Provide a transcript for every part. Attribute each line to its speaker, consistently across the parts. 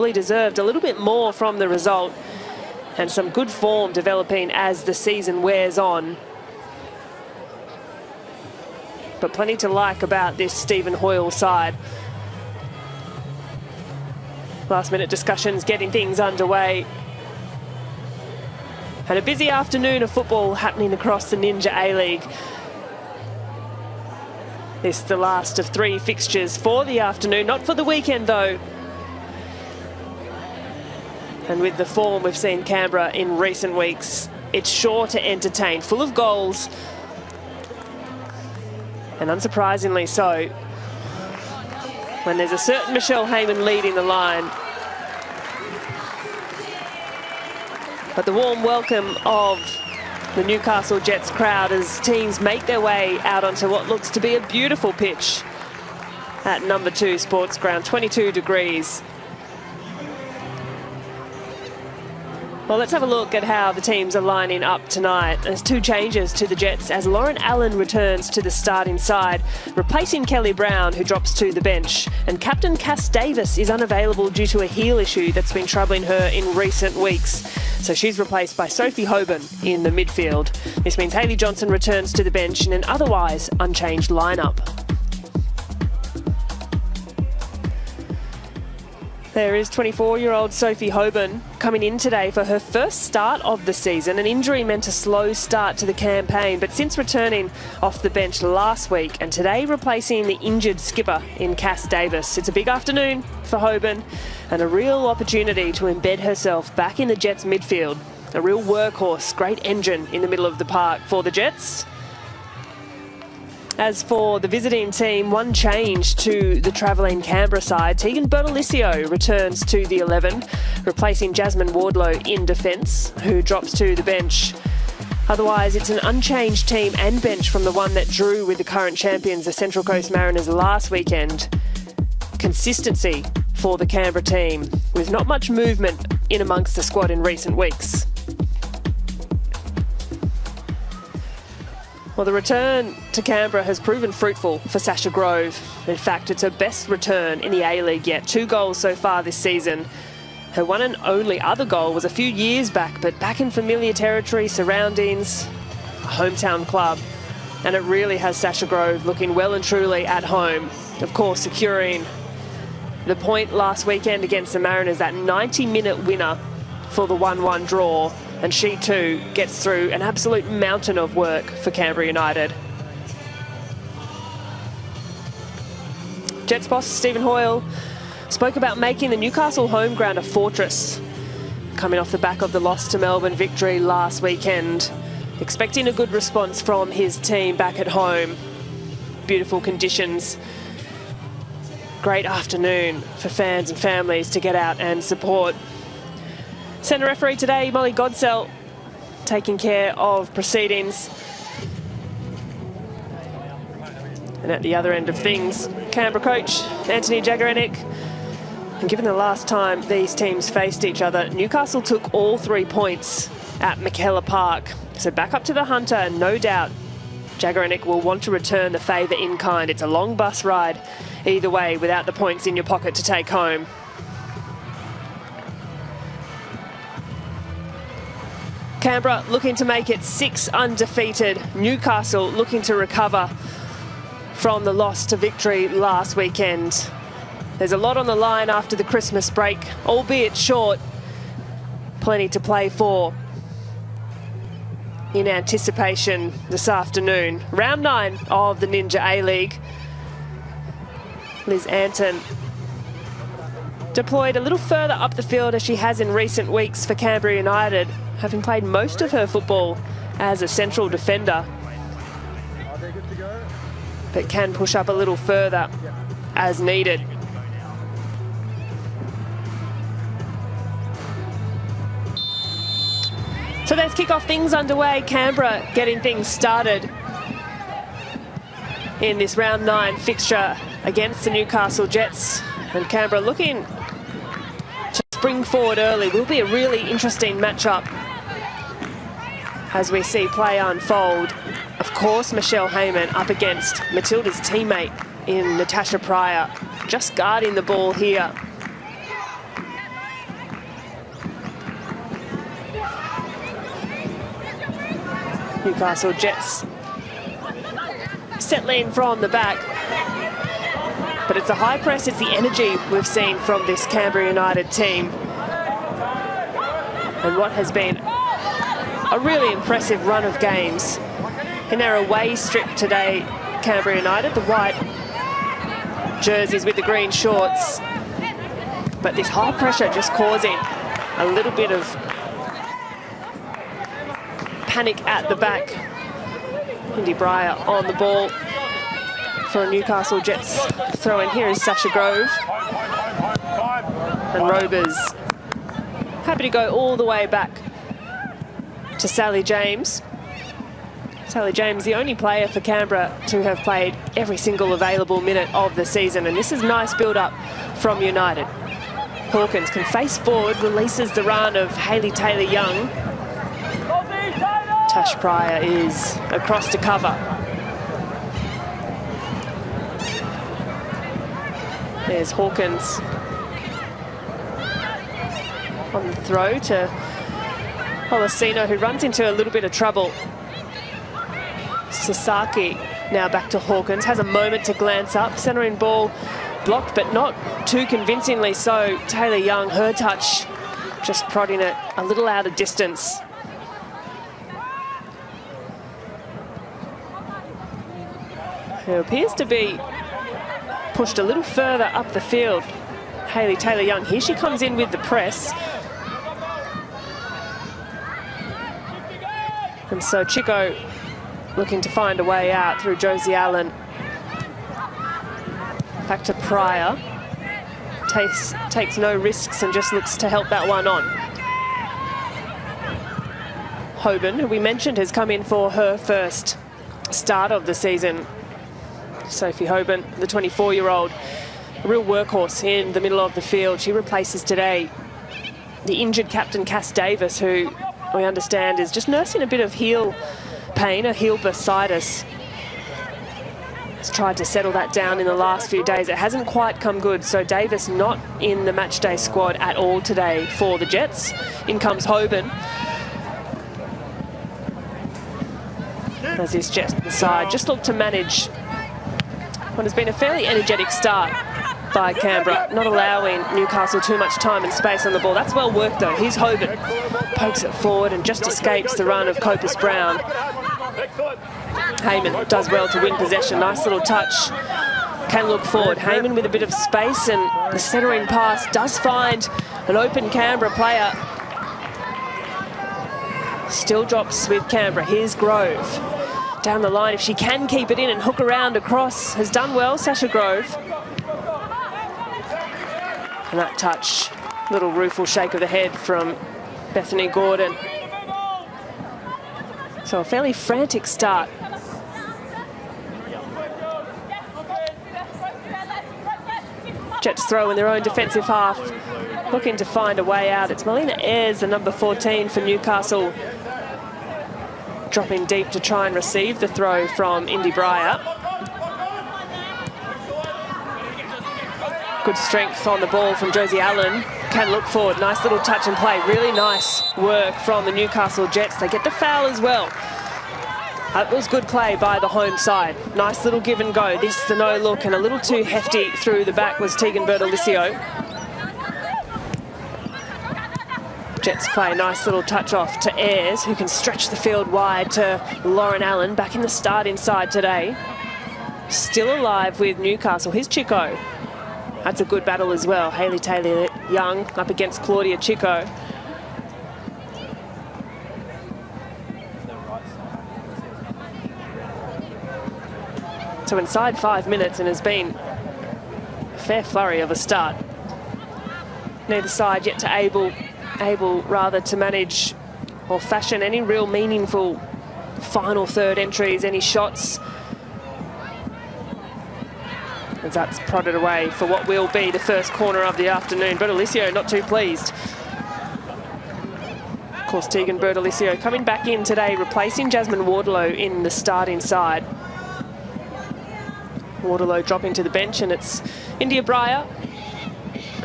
Speaker 1: Really deserved a little bit more from the result, and some good form developing as the season wears on. But plenty to like about this Stephen Hoyle side. Last minute discussions getting things underway. And a busy afternoon of football happening across the Ninja A-League. This is the last of 3 fixtures for the afternoon, not for the weekend though. And with the form we've seen Canberra in recent weeks, it's sure to entertain, full of goals. And unsurprisingly so, when there's a certain Michelle Heyman leading the line. But the warm welcome of the Newcastle Jets crowd as teams make their way out onto what looks to be a beautiful pitch at number 2 Sports Ground, 22 degrees. Well, let's have a look at how the teams are lining up tonight. There's 2 changes to the Jets as Lauren Allen returns to the starting side, replacing Kelly Brown, who drops to the bench. And captain Cass Davis is unavailable due to a heel issue that's been troubling her in recent weeks. So she's replaced by Sophie Hoban in the midfield. This means Hayley Johnson returns to the bench in an otherwise unchanged lineup. There is 24-year-old Sophie Hoban coming in today for her first start of the season. An injury meant a slow start to the campaign, but since returning off the bench last week and today replacing the injured skipper in Cass Davis. It's a big afternoon for Hoban and a real opportunity to embed herself back in the Jets midfield. A real workhorse, great engine in the middle of the park for the Jets. As for the visiting team, one change to the travelling Canberra side. Tegan Bertolicio returns to the 11, replacing Jasmine Wardlow in defence, who drops to the bench. Otherwise, it's an unchanged team and bench from the one that drew with the current champions, the Central Coast Mariners, last weekend. Consistency for the Canberra team, with not much movement in amongst the squad in recent weeks. Well, the return to Canberra has proven fruitful for Sasha Grove. In fact, it's her best return in the A-League yet. 2 goals so far this season. Her one and only other goal was a few years back, but back in familiar territory, surroundings, a hometown club. And it really has Sasha Grove looking well and truly at home. Of course, securing the point last weekend against the Mariners, that 90-minute winner for the 1-1 draw. And she too gets through an absolute mountain of work for Canberra United. Jets boss Stephen Hoyle spoke about making the Newcastle home ground a fortress, coming off the back of the loss to Melbourne victory last weekend. Expecting a good response from his team back at home. Beautiful conditions. Great afternoon for fans and families to get out and support. Centre referee today, Molly Godsell, taking care of proceedings. And at the other end of things, Canberra coach Anthony Jagarenik. And given the last time these teams faced each other, Newcastle took all 3 points at McKellar Park. So back up to the Hunter, and no doubt Jagarenik will want to return the favour in kind. It's a long bus ride either way without the points in your pocket to take home. Canberra looking to make it 6 undefeated. Newcastle looking to recover from the loss to victory last weekend. There's a lot on the line after the Christmas break, albeit short. Plenty to play for in anticipation this afternoon. Round 9 of the Ninja A-League. Liz Anton deployed a little further up the field as she has in recent weeks for Canberra United, having played most of her football as a central defender, but can push up a little further as needed. So let's kick off things underway. Canberra getting things started in this round 9 fixture against the Newcastle Jets, and Canberra looking to spring forward early. Will be a really interesting matchup as we see play unfold. Of course, Michelle Heyman up against Matilda's teammate in Natasha Pryor, just guarding the ball here. Newcastle Jets settling from the back. But it's a high press, it's the energy we've seen from this Canberra United team. And what has been a really impressive run of games. In their away strip today, Canberra United, the white jerseys with the green shorts. But this high pressure just causing a little bit of panic at the back. Indy Breyer on the ball for a Newcastle Jets throw in. Here is Sasha Grove. And Rovers happy to go all the way back to Sally James. Sally James, the only player for Canberra to have played every single available minute of the season. And this is nice build-up from United. Hawkins can face forward, releases the run of Hayley Taylor-Young. Tash Pryor is across to cover. There's Hawkins on the throw to Olasino, who runs into a little bit of trouble. Sasaki now back to Hawkins, has a moment to glance up. Centering ball blocked, but not too convincingly so. Taylor-Young, her touch, just prodding it a little out of distance. Who appears to be pushed a little further up the field. Hayley Taylor-Young, here she comes in with the press. And so Chico looking to find a way out through Josie Allen. Back to Pryor. Takes no risks and just looks to help that one on. Hoban, who we mentioned, has come in for her first start of the season. Sophie Hoban, the 24-year-old, a real workhorse in the middle of the field. She replaces today the injured captain Cass Davis, who we understand is just nursing a bit of heel pain, a heel bursitis. Has tried to settle that down in the last few days. It hasn't quite come good, so Davis not in the matchday squad at all today for the Jets. In comes Hoban. As this Jets side just look to manage what has been a fairly energetic start by Canberra, not allowing Newcastle too much time and space on the ball. That's well worked though. Here's Hoban, pokes it forward and just escapes the run of Copus Brown. Heyman does well to win possession. Nice little touch. Can look forward. Heyman with a bit of space, and the centering pass does find an open Canberra player. Still drops with Canberra. Here's Grove. Down the line, if she can keep it in and hook around across, has done well, Sasha Grove. And that touch, little rueful shake of the head from Bethany Gordon. So a fairly frantic start. Jets throw in their own defensive half, looking to find a way out. It's Melina Ayres, the number 14 for Newcastle, dropping deep to try and receive the throw from Indy Breyer. Good strength on the ball from Josie Allen. Can look forward. Nice little touch and play. Really nice work from the Newcastle Jets. They get the foul as well. That was good play by the home side. Nice little give and go. This, the no look, and a little too hefty through the back was Tegan Bertolicio. Jets play, nice little touch off to Ayres, who can stretch the field wide to Lauren Allen, back in the start inside today. Still alive with Newcastle. Here's Chico. That's a good battle as well. Hayley Taylor-Young up against Claudia Chico. So inside 5 minutes, and has been a fair flurry of a start. Neither side yet to able rather to manage or fashion any real meaningful final third entries, any shots. As that's prodded away for what will be the first corner of the afternoon. Bertolicio not too pleased. Of course, Tegan Bertolicio coming back in today, replacing Jasmine Wardlow in the starting side. Wardlow dropping to the bench, and it's India Breyer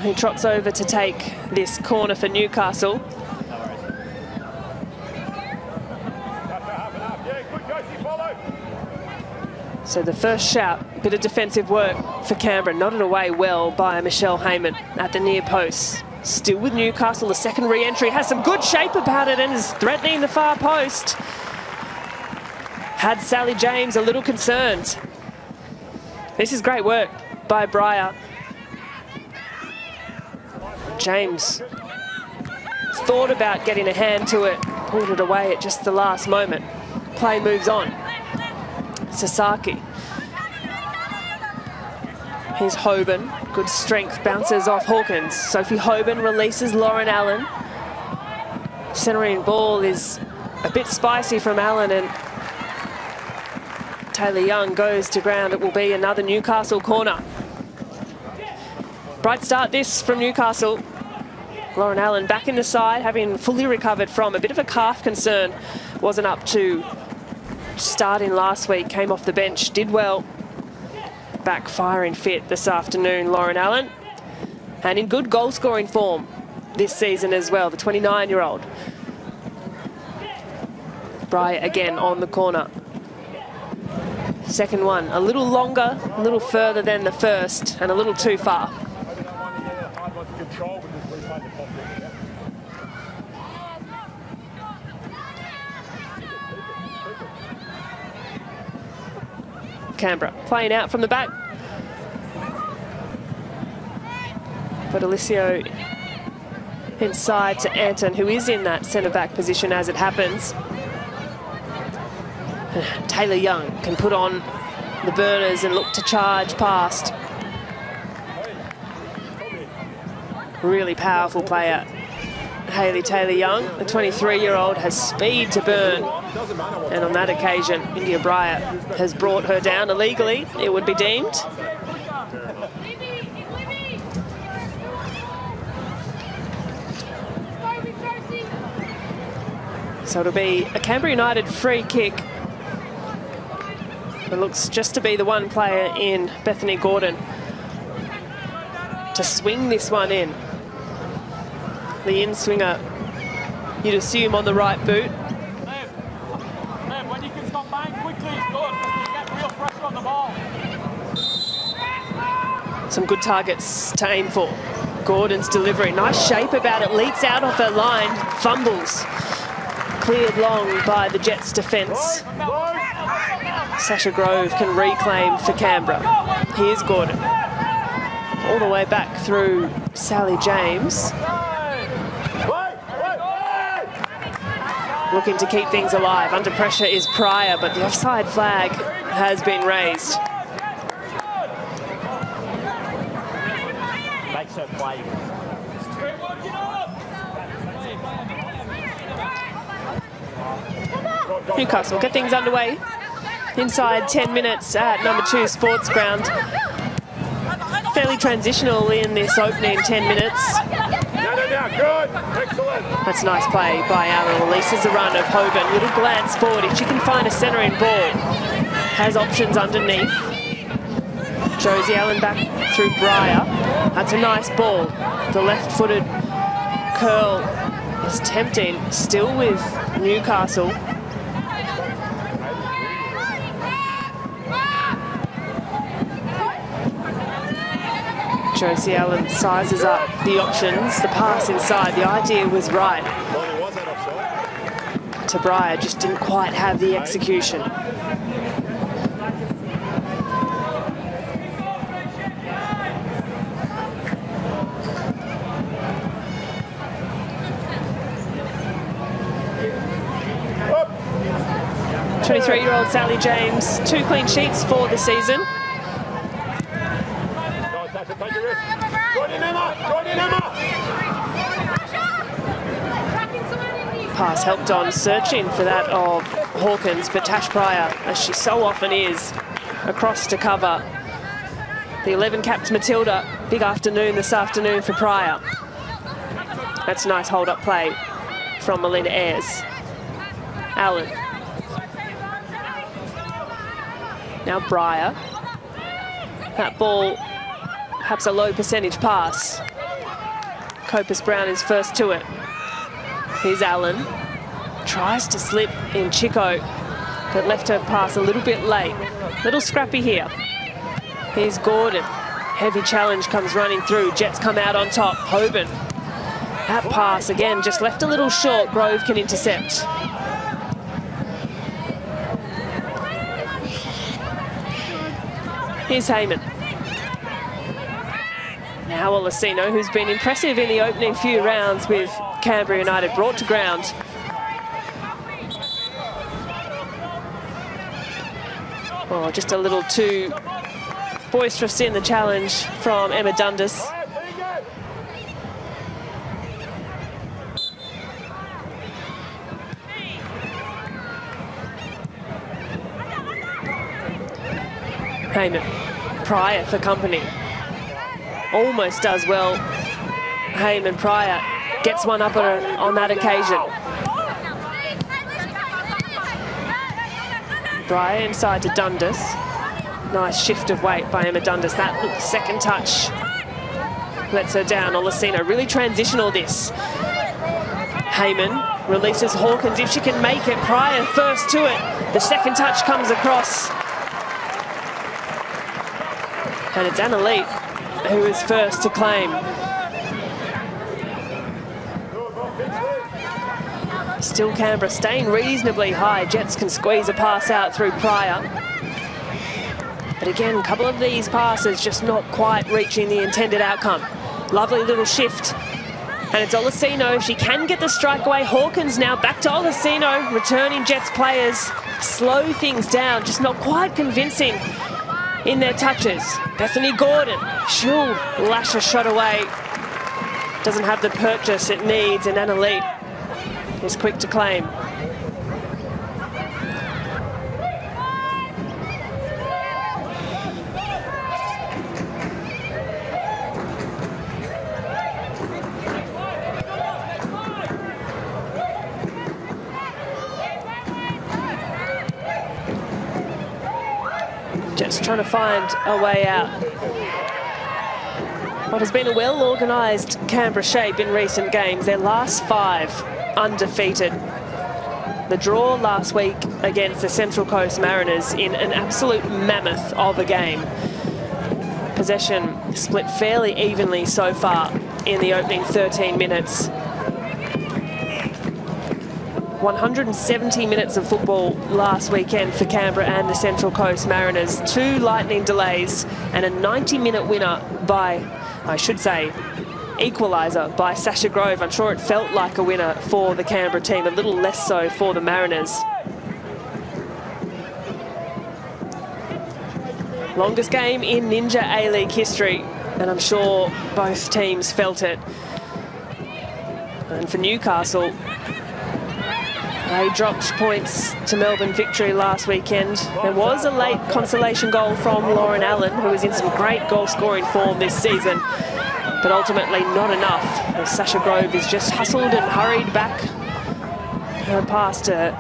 Speaker 1: who trots over to take this corner for Newcastle. So the first shout, bit of defensive work for Canberra, nodded away well by Michelle Heyman at the near post. Still with Newcastle, the second re-entry has some good shape about it and is threatening the far post. Had Sally James a little concerned. This is great work by Breyer. James thought about getting a hand to it, pulled it away at just the last moment. Play moves on. Sasaki. Here's Hoban. Good strength, bounces off Hawkins. Sophie Hoban releases Lauren Allen. Centering ball is a bit spicy from Allen, and Taylor Young goes to ground. It will be another Newcastle corner. Bright start this from Newcastle. Lauren Allen back in the side, having fully recovered from a bit of a calf concern. Wasn't up to starting last week, came off the bench, did well. Back firing fit this afternoon, Lauren Allen. And in good goal scoring form this season as well, the 29-year-old. Breyer again on the corner. Second one, a little longer, a little further than the first, and a little too far. Canberra playing out from the back. But Alicio inside to Anton, who is in that centre-back position as it happens. Taylor Young can put on the burners and look to charge past. Really powerful player, Hayley Taylor Young. The 23-year-old has speed to burn. And on that occasion, India Breyer has brought her down illegally, it would be deemed. So it'll be a Canberra United free kick. It looks just to be the one player in Bethany Gordon to swing this one in. The in-swinger, you'd assume on the right boot.
Speaker 2: When you can stop bang quickly, it's good. You get real pressure on the ball.
Speaker 1: Some good targets to aim for. Gordon's delivery, nice shape about it, leaks out off her line, fumbles. Cleared long by the Jets' defence. Sasha Grove can reclaim for Canberra. Here's Gordon. All the way back through Sally James. Looking to keep things alive. Under pressure is Pryor, but the offside flag has been raised.
Speaker 2: Makes her play.
Speaker 1: Newcastle get things underway. Inside 10 minutes at number 2 Sports Ground. Fairly transitional in this opening 10 minutes.
Speaker 2: Good. Excellent.
Speaker 1: That's a nice play by Allen. Releases the run of Hoban. Little glance forward. If she can find a centering ball, has options underneath. Josie Allen back through Breyer. That's a nice ball. The left-footed curl is tempting. Still with Newcastle. Josie Allen sizes up the options, the pass inside. The idea was right. To Breyer, just didn't quite have the execution. Oh. 23-year-old Sally James, 2 clean sheets for the season. Pass helped on, searching for that of Hawkins, but Tash Pryor, as she so often is, across to cover. The 11-capped Matilda, big afternoon this afternoon for Pryor. That's a nice hold-up play from Melina Ayres. Allen. Now Breyer. That ball, perhaps a low percentage pass. Copus Brown is first to it. Here's Allen. Tries to slip in Chico. but left her pass a little bit late. Little scrappy here. Here's Gordon. Heavy challenge comes running through. Jets come out on top. Hoban. That pass, again, just left a little short. Grove can intercept. Here's Heyman. Now Olasino, who's been impressive in the opening few rounds with Canberra United, brought to ground. Oh, just a little too boisterous in the challenge from Emma Dundas. Heyman. Pryor for company. Almost does well. Heyman. Pryor gets one up on that occasion. Pryor inside to Dundas. Nice shift of weight by Emma Dundas. That second touch lets her down. Olasino, really transitional this. Heyman releases Hawkins if she can make it. Pryor first to it. The second touch comes across. And it's Annalise who is first to claim. Still Canberra staying reasonably high. Jets can squeeze a pass out through Pryor. But again, a couple of these passes just not quite reaching the intended outcome. Lovely little shift. And it's Olasino. If she can get the strike away. Hawkins now back to Olasino. Returning Jets players slow things down. Just not quite convincing in their touches. Bethany Gordon. She'll lash a shot away. Doesn't have the purchase it needs. And Annalise is quick to claim. Just trying to find a way out. What has been a well-organised Canberra shape in recent games. Their last 5 undefeated. The draw last week against the Central Coast Mariners in an absolute mammoth of a game. Possession split fairly evenly so far in the opening 13 minutes. 170 minutes of football last weekend for Canberra and the Central Coast Mariners. 2 lightning delays and a 90-minute winner by, I should say, equaliser by Sasha Grove. I'm sure it felt like a winner for the Canberra team, a little less so for the Mariners. Longest game in Ninja A-League history, and I'm sure both teams felt it. And for Newcastle, they dropped points to Melbourne victory last weekend. There was a late consolation goal from Lauren Allen, who is in some great goal-scoring form this season, but ultimately not enough, as Sasha Grove is just hustled and hurried back. Her pass to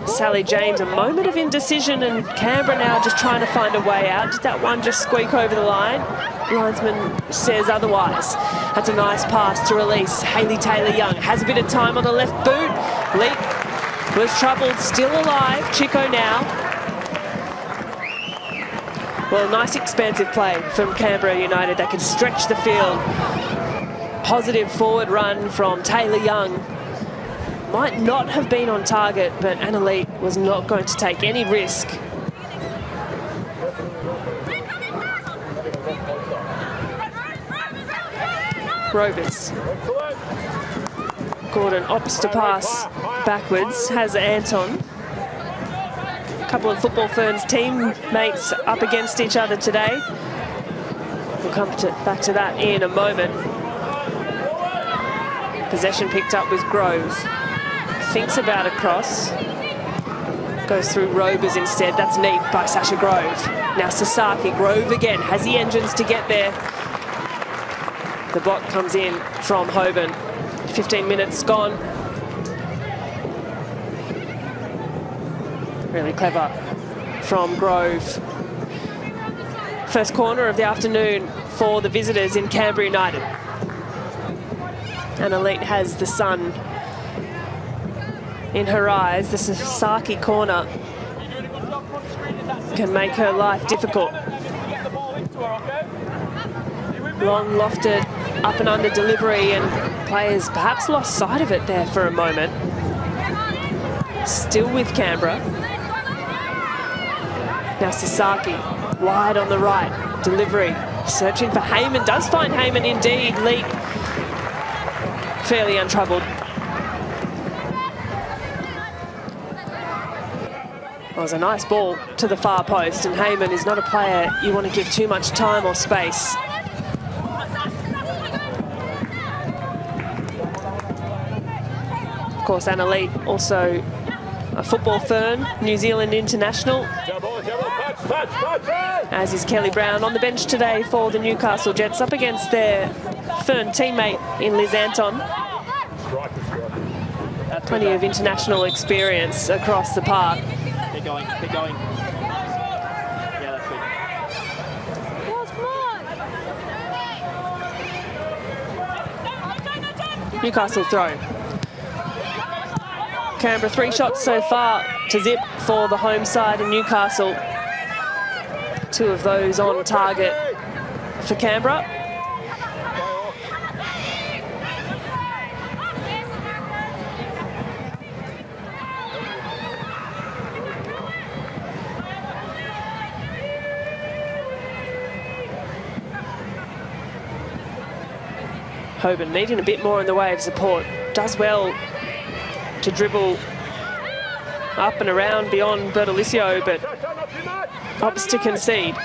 Speaker 1: Sally James, a moment of indecision, and Canberra now just trying to find a way out. Did that one just squeak over the line? Linesman says otherwise. That's a nice pass to release. Hayley Taylor-Young has a bit of time on the left boot. Leap was troubled, still alive. Chico now. Well, nice expansive play from Canberra United. They can stretch the field. Positive forward run from Taylor-Young. Might not have been on target, but Annalise was not going to take any risk. Rovers. Gordon opts to pass backwards, has Anton. A couple of Football Ferns teammates up against each other today. We'll come back to that in a moment. Possession picked up with Grove. Thinks about a cross. Goes through Rovers instead. That's neat by Sasha Grove. Now Sasaki. Grove again. Has the engines to get there. The block comes in from Hoban. 15 minutes gone. Really clever from Grove. First corner of the afternoon for the visitors in Canberra United. Annalise has the sun in her eyes. The Sasaki corner can make her life difficult.
Speaker 2: Get the ball into her, okay? You with me?
Speaker 1: Long lofted up and under delivery, and players perhaps lost sight of it there for a moment. Still with Canberra. Now Sasaki, wide on the right, delivery, searching for Heyman, does find Heyman indeed, Leap fairly untroubled. It was a nice ball to the far post, and Heyman is not a player you want to give too much time or space. Of course, Anna Leap, also a football fern, New Zealand international, as is Kelly Brown, on the bench today for the Newcastle Jets, up against their Fern teammate in Liz Anton. Plenty of international experience across the park.
Speaker 2: Keep going, keep going. Yeah, that's good.
Speaker 1: Newcastle throw. Canberra 3 shots so far to zip for the home side in Newcastle. 2 of those on target for Canberra. Hoban needing a bit more in the way of support. Does well to dribble up and around beyond Bertolicio, but opts to concede.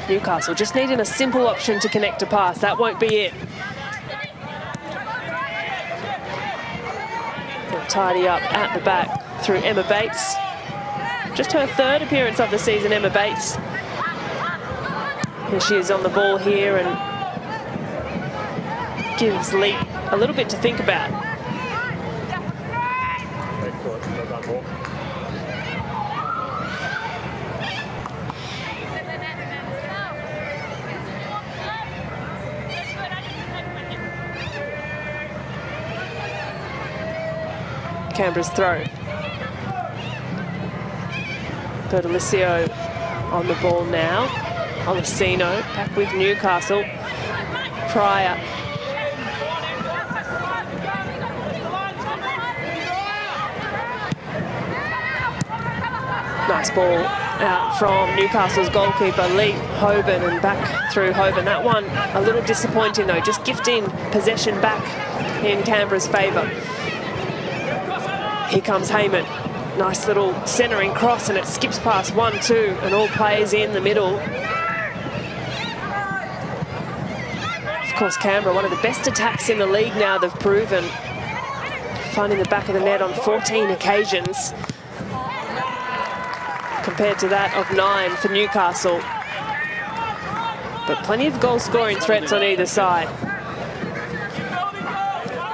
Speaker 1: Newcastle just needing a simple option to connect a pass. That won't be it. They'll tidy up at the back through Emma Bates. Just her 3rd appearance of the season, Emma Bates. Here she is on the ball here and gives Leap a little bit to think about. Canberra's throw. Bertolicio on the ball now. Olasino back with Newcastle. Pryor. Nice ball out from Newcastle's goalkeeper, Leap. Hoban, and back through Hoban. That one a little disappointing though, just gifting possession back in Canberra's favour. Here comes Heyman. Nice little centering cross, and it skips past 1-2 and all plays in the middle. Of course, Canberra, one of the best attacks in the league now, they've proven. Finding the back of the net on 14 occasions, compared to that of 9 for Newcastle. But plenty of goal-scoring threats on either side.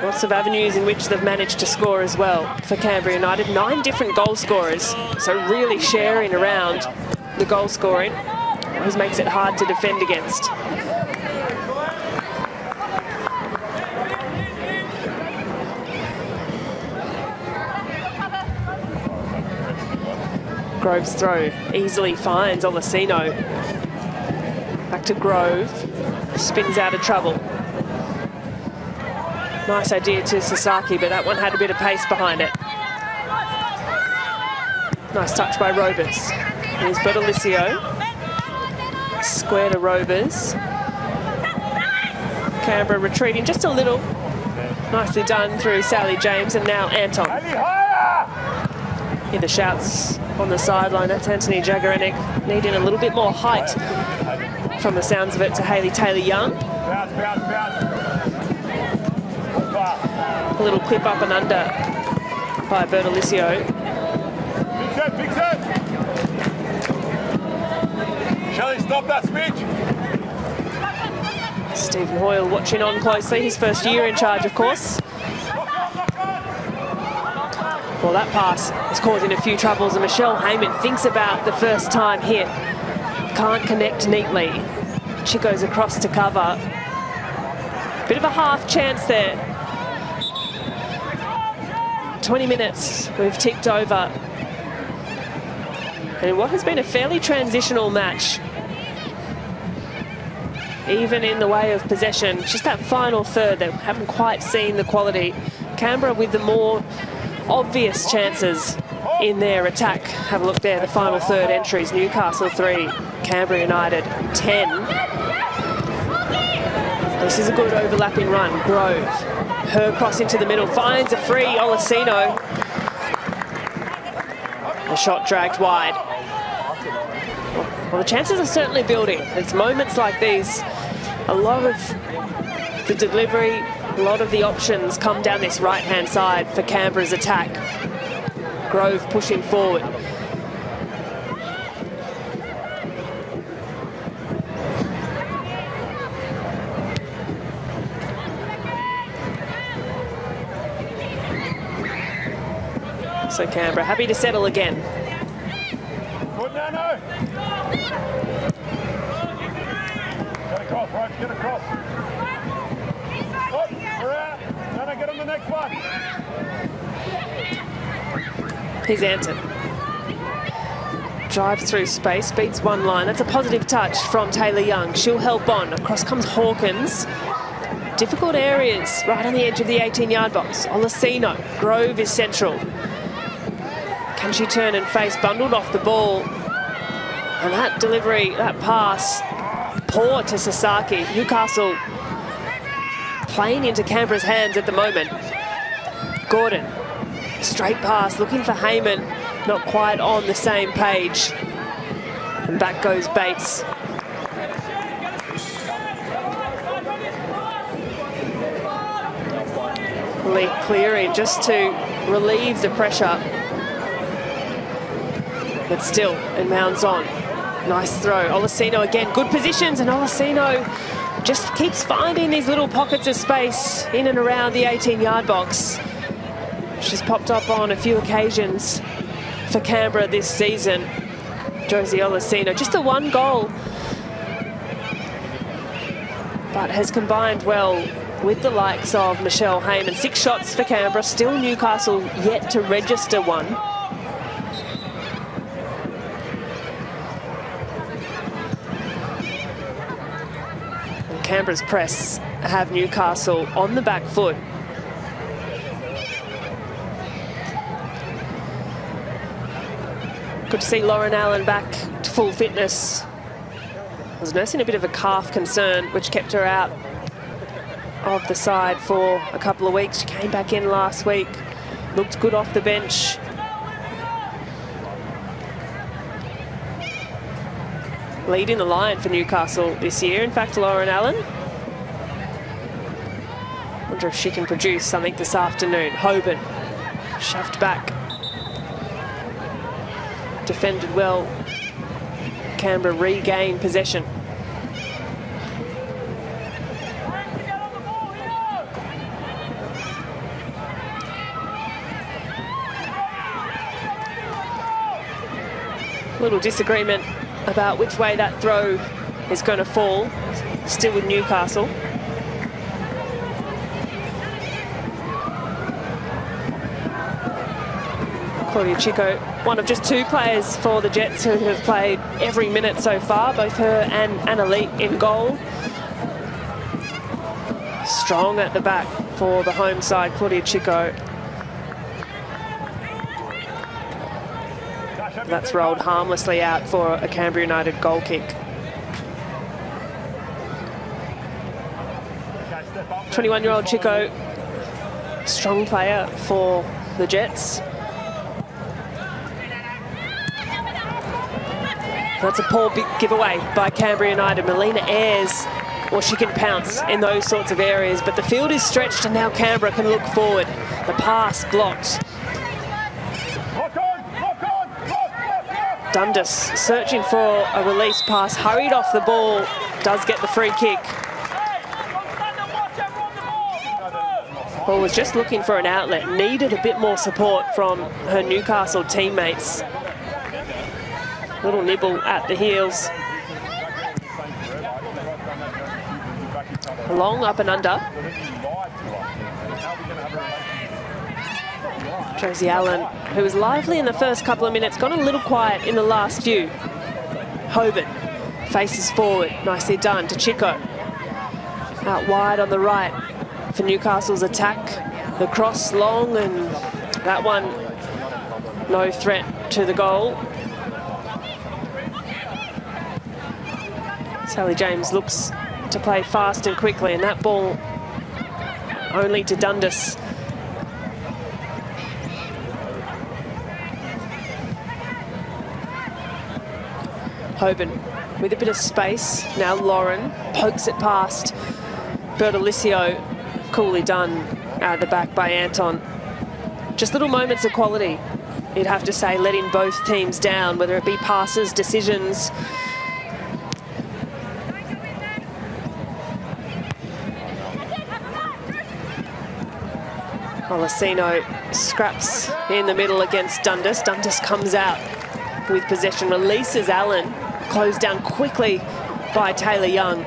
Speaker 1: Lots of avenues in which they've managed to score as well for Canberra United. 9 different goal scorers, so really sharing around the goal scoring. Always makes it hard to defend against. Grove's throw easily finds Olasino. Back to Grove, spins out of trouble. Nice idea to Sasaki, but that one had a bit of pace behind it. Nice touch by Robers. Here's Bertolicio. Square to Robers. Canberra retreating just a little. Nicely done through Sally James, and now Anton. Hear the shouts on the sideline. That's Anthony Jagarenek needing a little bit more height from the sounds of it to Hayley Taylor-Young. A little clip up and under by Bertolicio.
Speaker 2: Fix it! Shelley, stop that speech!
Speaker 1: Stephen Hoyle watching on closely, his first year in charge, of course. Well, that pass is causing a few troubles, and Michelle Heyman thinks about the first time hit. Can't connect neatly. She goes across to cover. Bit of a half chance there. 20 minutes we've ticked over. And in what has been a fairly transitional match, even in the way of possession, just that final third that haven't quite seen the quality. Canberra with the more obvious chances in their attack. Have a look there, the final third entries. Newcastle 3, Canberra United 10. This is a good overlapping run. Grove, her cross into the middle, finds a free, Olasino. The shot dragged wide. Well, the chances are certainly building. It's moments like these. A lot of the delivery, a lot of the options come down this right-hand side for Canberra's attack. Grove pushing forward. So Canberra happy to settle again.
Speaker 2: Good, Nano. Get across, right, get across. Oh, we're out. Nano, get on the next one.
Speaker 1: Here's Anton. Drives through space, beats one line. That's a positive touch from Taylor Young. She'll help on. Across comes Hawkins. Difficult areas right on the edge of the 18-yard box. Olasino. Grove is central. Can she turn and face? Bundled off the ball. And that delivery, that pass, poor to Sasaki. Newcastle playing into Canberra's hands at the moment. Gordon, straight pass, looking for Heyman. Not quite on the same page. And back goes Bates. Lee clearing just to relieve the pressure. But still, it mounds on. Nice throw. Olasino again, good positions, and Olasino just keeps finding these little pockets of space in and around the 18-yard box. She's popped up on a few occasions for Canberra this season. Josie Olasino, just the one goal, but has combined well with the likes of Michelle Heyman. 6 shots for Canberra, still Newcastle yet to register one. Canberra's press have Newcastle on the back foot. Good to see Lauren Allen back to full fitness. Was nursing a bit of a calf concern, which kept her out of the side for a couple of weeks. She came back in last week, looked good off the bench. Leading the line for Newcastle this year, in fact, Lauren Allen. Wonder if she can produce something this afternoon. Hoban, shoved back. Defended well. Canberra regain possession. Little disagreement about which way that throw is going to fall. Still with Newcastle. Claudia Chico, one of just 2 players for the Jets who have played every minute so far, both her and Anna Lee in goal. Strong at the back for the home side, Claudia Chico. That's rolled harmlessly out for a Canberra United goal kick. 21-year-old Chico, strong player for the Jets. That's a poor big giveaway by Canberra United. Melina Ayres, well, she can pounce in those sorts of areas, but the field is stretched and now Canberra can look forward. The pass blocked. Dundas searching for a release pass, hurried off the ball, does get the free kick. Well, was just looking for an outlet, needed a bit more support from her Newcastle teammates. Little nibble at the heels. Long up and under. Josie Allen, who was lively in the first couple of minutes, got a little quiet in the last few. Hoban faces forward, nicely done to Chico. Out wide on the right for Newcastle's attack. The cross long, and that one no threat to the goal. Sally James looks to play fast and quickly, and that ball only to Dundas. Hoban with a bit of space. Now Lauren pokes it past Bertolicio. Coolly done out of the back by Anton. Just little moments of quality, you'd have to say, letting both teams down, whether it be passes, decisions. Olasino scraps in the middle against Dundas. Dundas comes out with possession, releases Allen, closed down quickly by Taylor Young,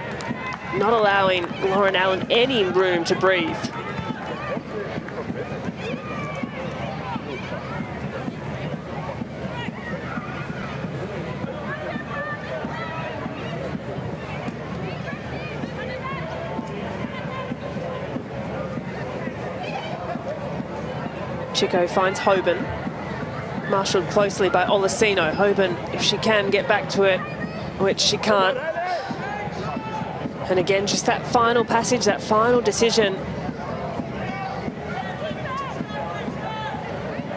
Speaker 1: not allowing Lauren Allen any room to breathe. Chico finds Hoban, marshalled closely by Olasino. Hoban, if she can get back to it, which she can't. And again, just that final passage, that final decision.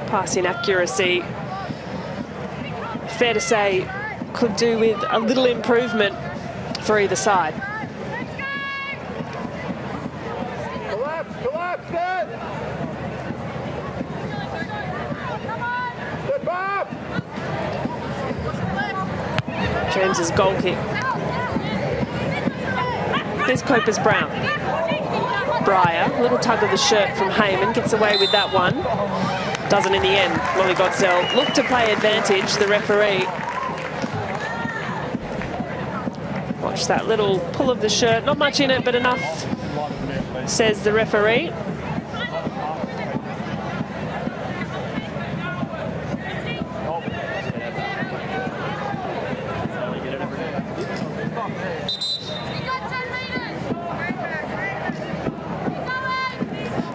Speaker 1: Passing accuracy, fair to say, could do with a little improvement for either side.
Speaker 2: Collapse, Dad! Step up!
Speaker 1: James's goal kick. Here's Copus Brown. Breyer, little tug of the shirt from Heyman, gets away with that one. Doesn't in the end. Molly Godsell looked to play advantage, the referee. Watch that little pull of the shirt. Not much in it, but enough, says the referee.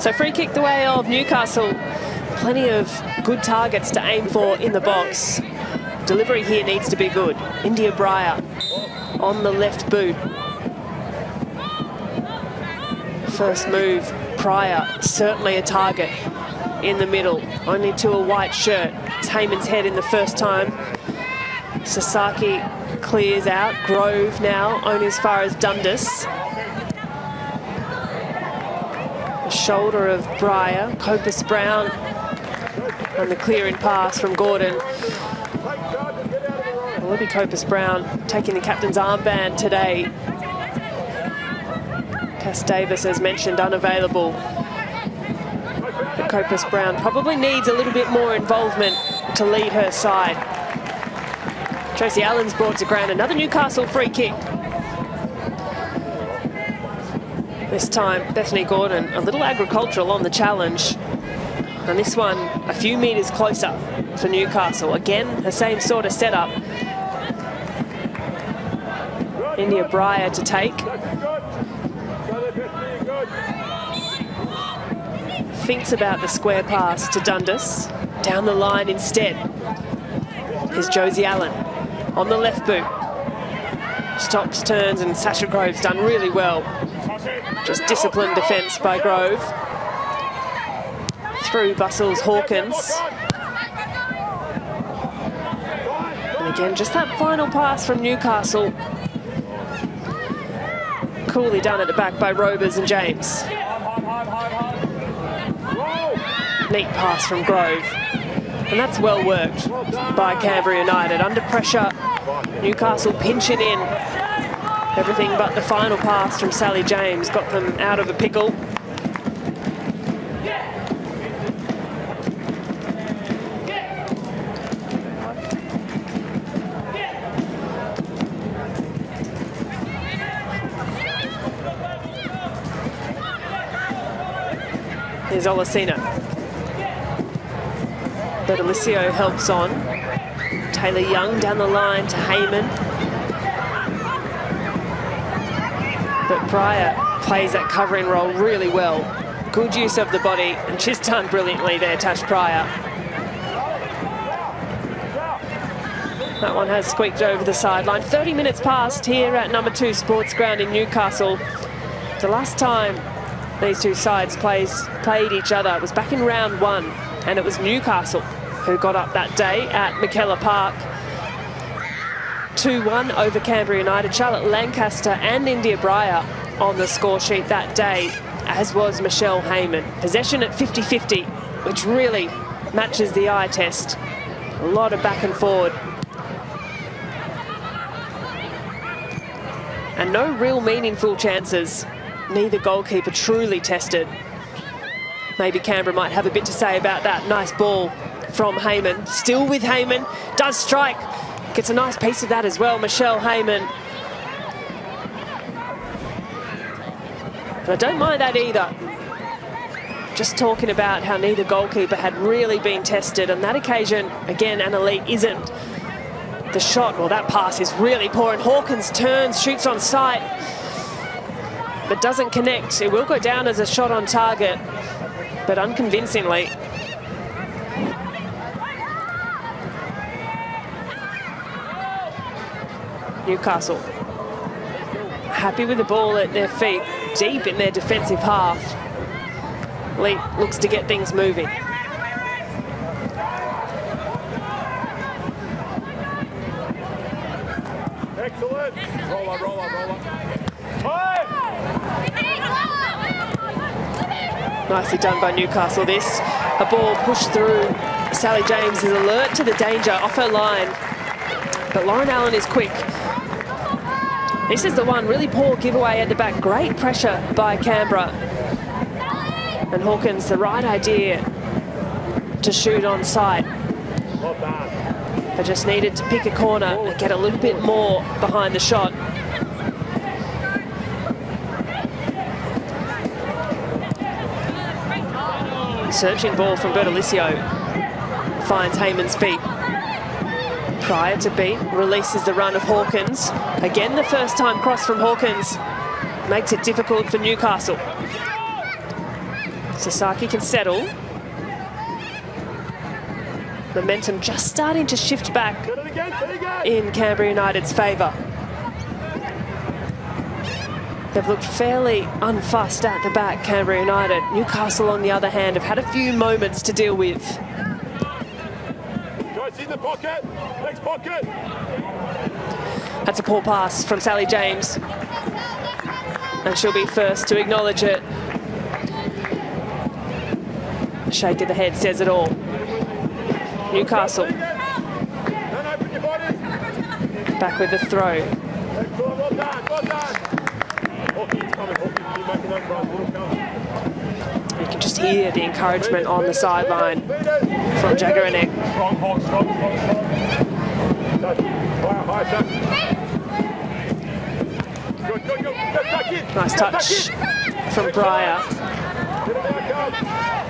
Speaker 1: So free kick the way of Newcastle. Plenty of good targets to aim for in the box. Delivery here needs to be good. India Breyer on the left boot. First move, Pryor, certainly a target in the middle. Only to a white shirt. It's Heyman's head in the first time. Sasaki clears out. Grove now only as far as Dundas. Shoulder of Breyer, Copus Brown, and the clearing pass from Gordon. Libby Copus Brown taking the captain's armband today. Cass Davis, as mentioned, unavailable. But Copus Brown probably needs a little bit more involvement to lead her side. Josie Allen's brought to ground. Another Newcastle free kick. This time, Bethany Gordon, a little agricultural on the challenge. And this one, a few metres closer for Newcastle. Again, the same sort of setup. India Breyer to take. Thinks about the square pass to Dundas. Down the line instead is Josie Allen on the left boot. Stops, turns, and Sasha Grove's done really well. Just disciplined defence by Grove. Through bustles Hawkins. And again, just that final pass from Newcastle. Coolly done at the back by Robers and James. Neat pass from Grove. And that's well worked by Canberra United. Under pressure, Newcastle pinching in. Everything but the final pass from Sally James got them out of a pickle. Here's Olasino. But Alicio helps on. Taylor Young down the line to Heyman. But Pryor plays that covering role really well. Good use of the body, and she's done brilliantly there, Tash Pryor. That one has squeaked over the sideline. 30 minutes past here at number 2 Sports Ground in Newcastle. The last time these two sides played each other was back in round 1, and it was Newcastle who got up that day at McKellar Park. 2-1 over Canberra United. Charlotte Lancaster and India Breyer on the score sheet that day, as was Michelle Heyman. Possession at 50-50, which really matches the eye test. A lot of back and forward. And no real meaningful chances. Neither goalkeeper truly tested. Maybe Canberra might have a bit to say about that. Nice ball from Heyman. Still with Heyman. Does strike. Gets a nice piece of that as well, Michelle Heyman. And I don't mind that either. Just talking about how neither goalkeeper had really been tested. On that occasion, again, Annalee isn't. The shot, well, that pass is really poor, and Hawkins turns, shoots on sight, but doesn't connect. It will go down as a shot on target, but unconvincingly. Newcastle happy with the ball at their feet, deep in their defensive half. Lee looks to get things moving.
Speaker 2: Excellent. Roll on, roll on, roll on.
Speaker 1: Nicely done by Newcastle this. A ball pushed through. Sally James is alert to the danger off her line. But Lauren Allen is quick. This is the one, really poor giveaway at the back. Great pressure by Canberra. And Hawkins, the right idea to shoot on sight.
Speaker 2: Well done.
Speaker 1: They just needed to pick a corner and get a little bit more behind the shot. Searching ball from Bertolicio. Finds Heyman's feet. Pryor to beat, releases the run of Hawkins. Again, the first time cross from Hawkins makes it difficult for Newcastle. Sasaki can settle. Momentum just starting to shift back in Canberra United's favour. They've looked fairly unfussed at the back, Canberra United. Newcastle, on the other hand, have had a few moments to deal with.
Speaker 2: Guys, in the pocket. Next pocket.
Speaker 1: That's a poor pass from Sally James. And she'll be first to acknowledge it. A shake of the head says it all. Newcastle back with the throw. You can just hear the encouragement on the sideline from Jagaranek. Nice touch from Breyer.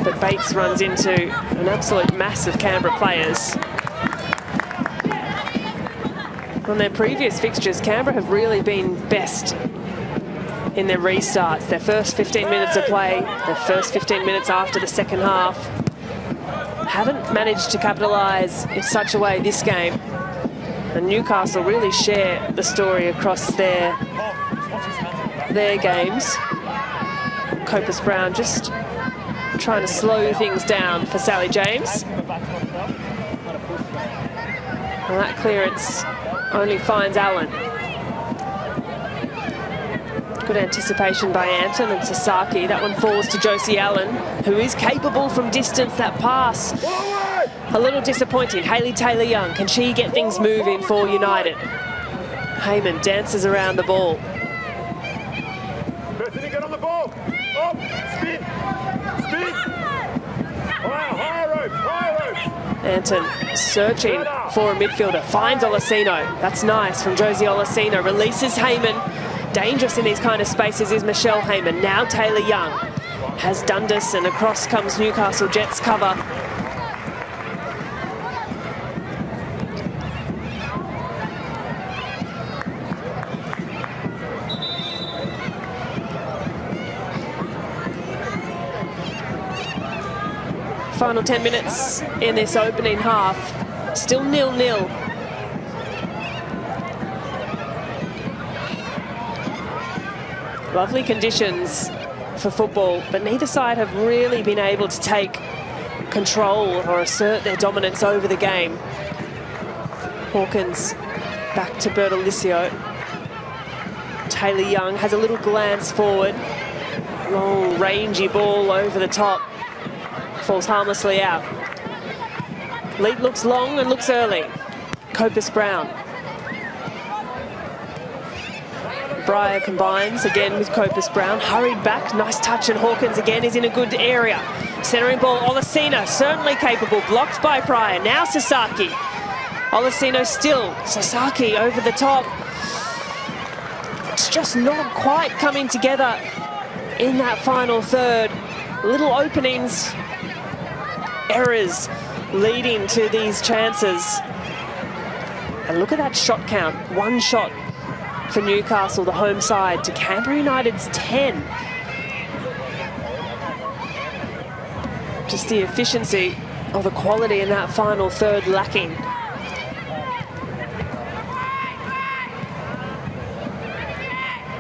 Speaker 1: But Bates runs into an absolute mass of Canberra players. On their previous fixtures, Canberra have really been best in their restarts. Their first 15 minutes of play, their first 15 minutes after the second half. Haven't managed to capitalise in such a way this game. And Newcastle really share the story across their games. Copus Brown just trying to slow things down for Sally James. And that clearance only finds Allen. Good anticipation by Anton and Sasaki. That one falls to Josie Allen, who is capable from distance. That pass, a little disappointing. Hayley Taylor-Young, can she get things moving for United? Heyman dances around the ball.
Speaker 2: Get on the ball. Up, spin, spin. Higher ropes, higher ropes.
Speaker 1: Anton searching for a midfielder, finds Olasino. That's nice from Josie Olasino. Releases Heyman. Dangerous in these kind of spaces is Michelle Heyman. Now Taylor-Young has Dundas, and across comes Newcastle Jets cover. Final 10 minutes in this opening half. Still 0-0. Lovely conditions for football, but neither side have really been able to take control or assert their dominance over the game. Hawkins back to Bertolicio. Taylor Young has a little glance forward. Long, rangy ball over the top. Falls harmlessly out. Lead looks long and looks early. Copus Brown. Breyer combines again with Copus Brown. Hurried back, nice touch, and Hawkins again is in a good area. Centering ball, Olasina, certainly capable. Blocked by Pryor. Now Sasaki. Olasino still. Sasaki over the top. It's just not quite coming together in that final third. Little openings, errors leading to these chances. And look at that shot count. 1 shot for Newcastle, the home side, to Canberra United's 10. Just the efficiency or the quality in that final third lacking.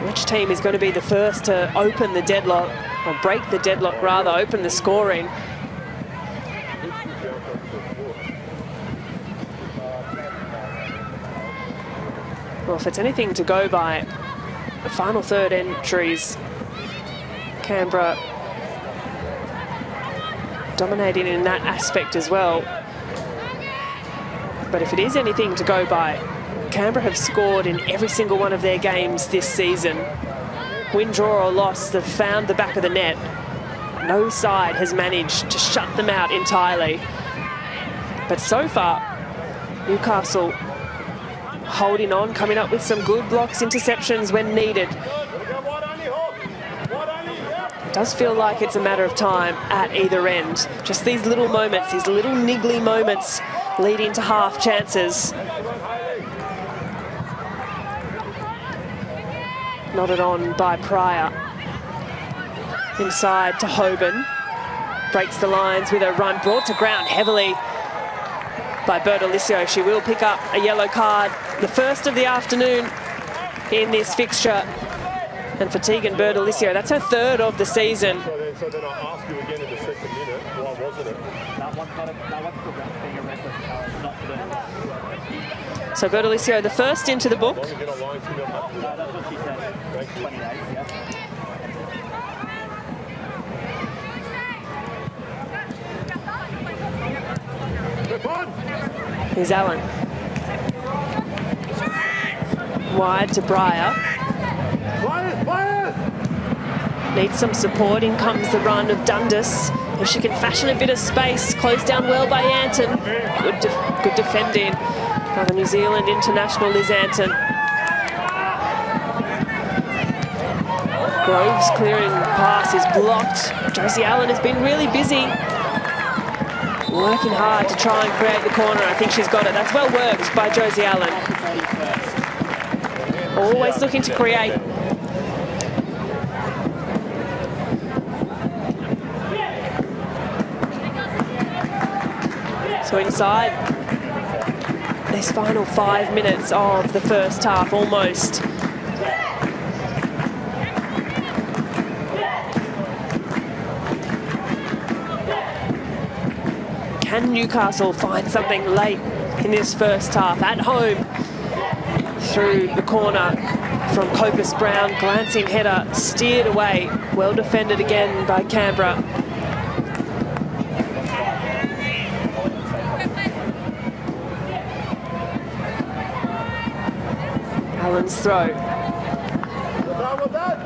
Speaker 1: Which team is going to be the first to open the deadlock, or break the deadlock rather, open the scoring? Well, if it's anything to go by, the final third entries, Canberra dominating in that aspect as well. But if it is anything to go by, Canberra have scored in every single one of their games this season. Win, draw or loss, they've found the back of the net. No side has managed to shut them out entirely. But so far, Newcastle holding on, coming up with some good blocks, interceptions when needed. It does feel like it's a matter of time at either end. Just these little moments, these little niggly moments leading to half chances. Nodded on by Pryor. Inside to Hoban. Breaks the lines with a run, brought to ground heavily by Bertolicio. She will pick up a yellow card, the first of the afternoon in this fixture. And for Tegan Bertolicio, that's her third of the season.
Speaker 2: So then I'll ask you again in the second minute, why wasn't it?
Speaker 1: So Bertolicio, the first into the book. Here's Allen. Wide to Breyer. Needs some support. In comes the run of Dundas. If she can fashion a bit of space, closed down well by Anton. Good defending by the New Zealand international Liz Anton. Groves clearing pass is blocked. Josie Allen has been really busy, working hard to try and create the corner. I think she's got it. That's well worked by Josie Allen. Always looking to create. So inside this final 5 minutes of the first half, almost. Can Newcastle find something late in this first half? At home, through the corner from Copus Brown, glancing header, steered away. Well defended again by Canberra. Allen's throw.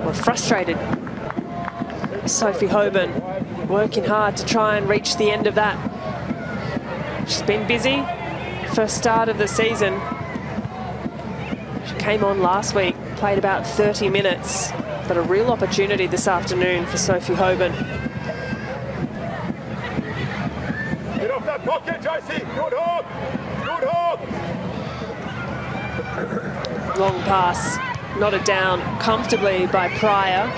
Speaker 1: We're frustrated. Sophie Hoban working hard to try and reach the end of that. She's been busy. First start of the season. She came on last week, played about 30 minutes, but a real opportunity this afternoon for Sophie Hoban.
Speaker 2: Get off that pocket, Josie. Good hog. Good hog.
Speaker 1: Long pass, nodded down comfortably by Pryor.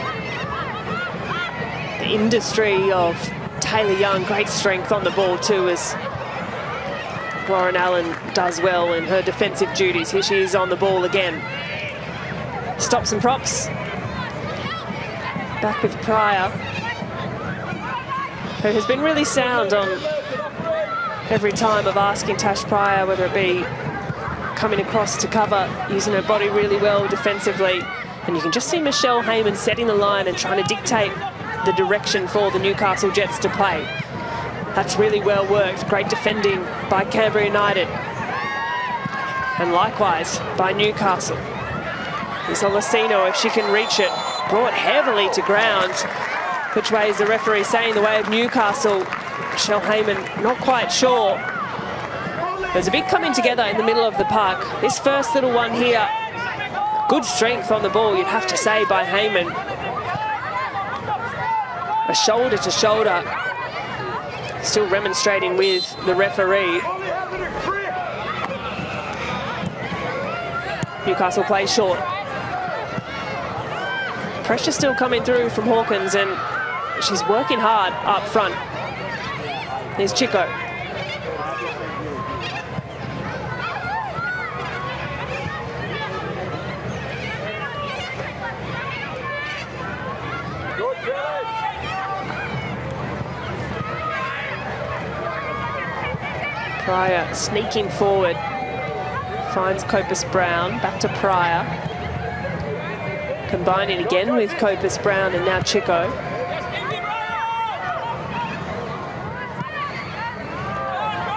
Speaker 1: The industry of Taylor Young, great strength on the ball too, as Warren Allen does well in her defensive duties. Here she is on the ball again. Stops and props. Back with Pryor, who has been really sound on every time of asking Tash Pryor, whether it be coming across to cover, using her body really well defensively. And you can just see Michelle Heyman setting the line and trying to dictate the direction for the Newcastle Jets to play. That's really well worked. Great defending by Canberra United. And likewise by Newcastle. Here's Olesino, if she can reach it. Brought heavily to ground. Which way is the referee saying? The way of Newcastle. Michelle Heyman not quite sure. There's a big coming together in the middle of the park. This first little one here, good strength on the ball, you'd have to say, by Heyman. A shoulder to shoulder. Still remonstrating with the referee. Newcastle plays short. Pressure still coming through from Hawkins, and she's working hard up front. Here's Chico. Pryor sneaking forward. Finds Copus Brown. Back to Pryor. Combining again with Copus Brown and now Chico.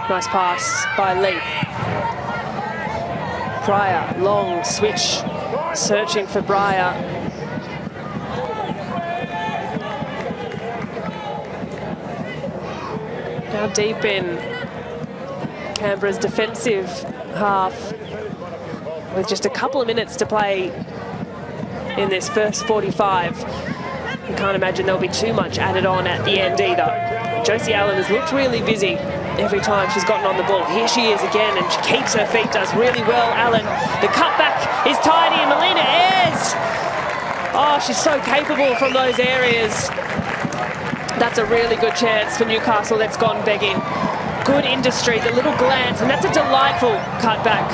Speaker 1: Nice pass by Lee. Pryor, long switch, searching for Breyer. Now deep in Canberra's defensive half, with just a couple of minutes to play in this first 45. You can't imagine there'll be too much added on at the end either. Josie Allen has looked really busy every time she's gotten on the ball. Here she is again, and she keeps her feet, does really well. Allen, the cutback is tidy, and Melina Ayres. Oh, she's so capable from those areas. That's a really good chance for Newcastle that's gone begging. Good industry, the little glance, and that's a delightful cutback.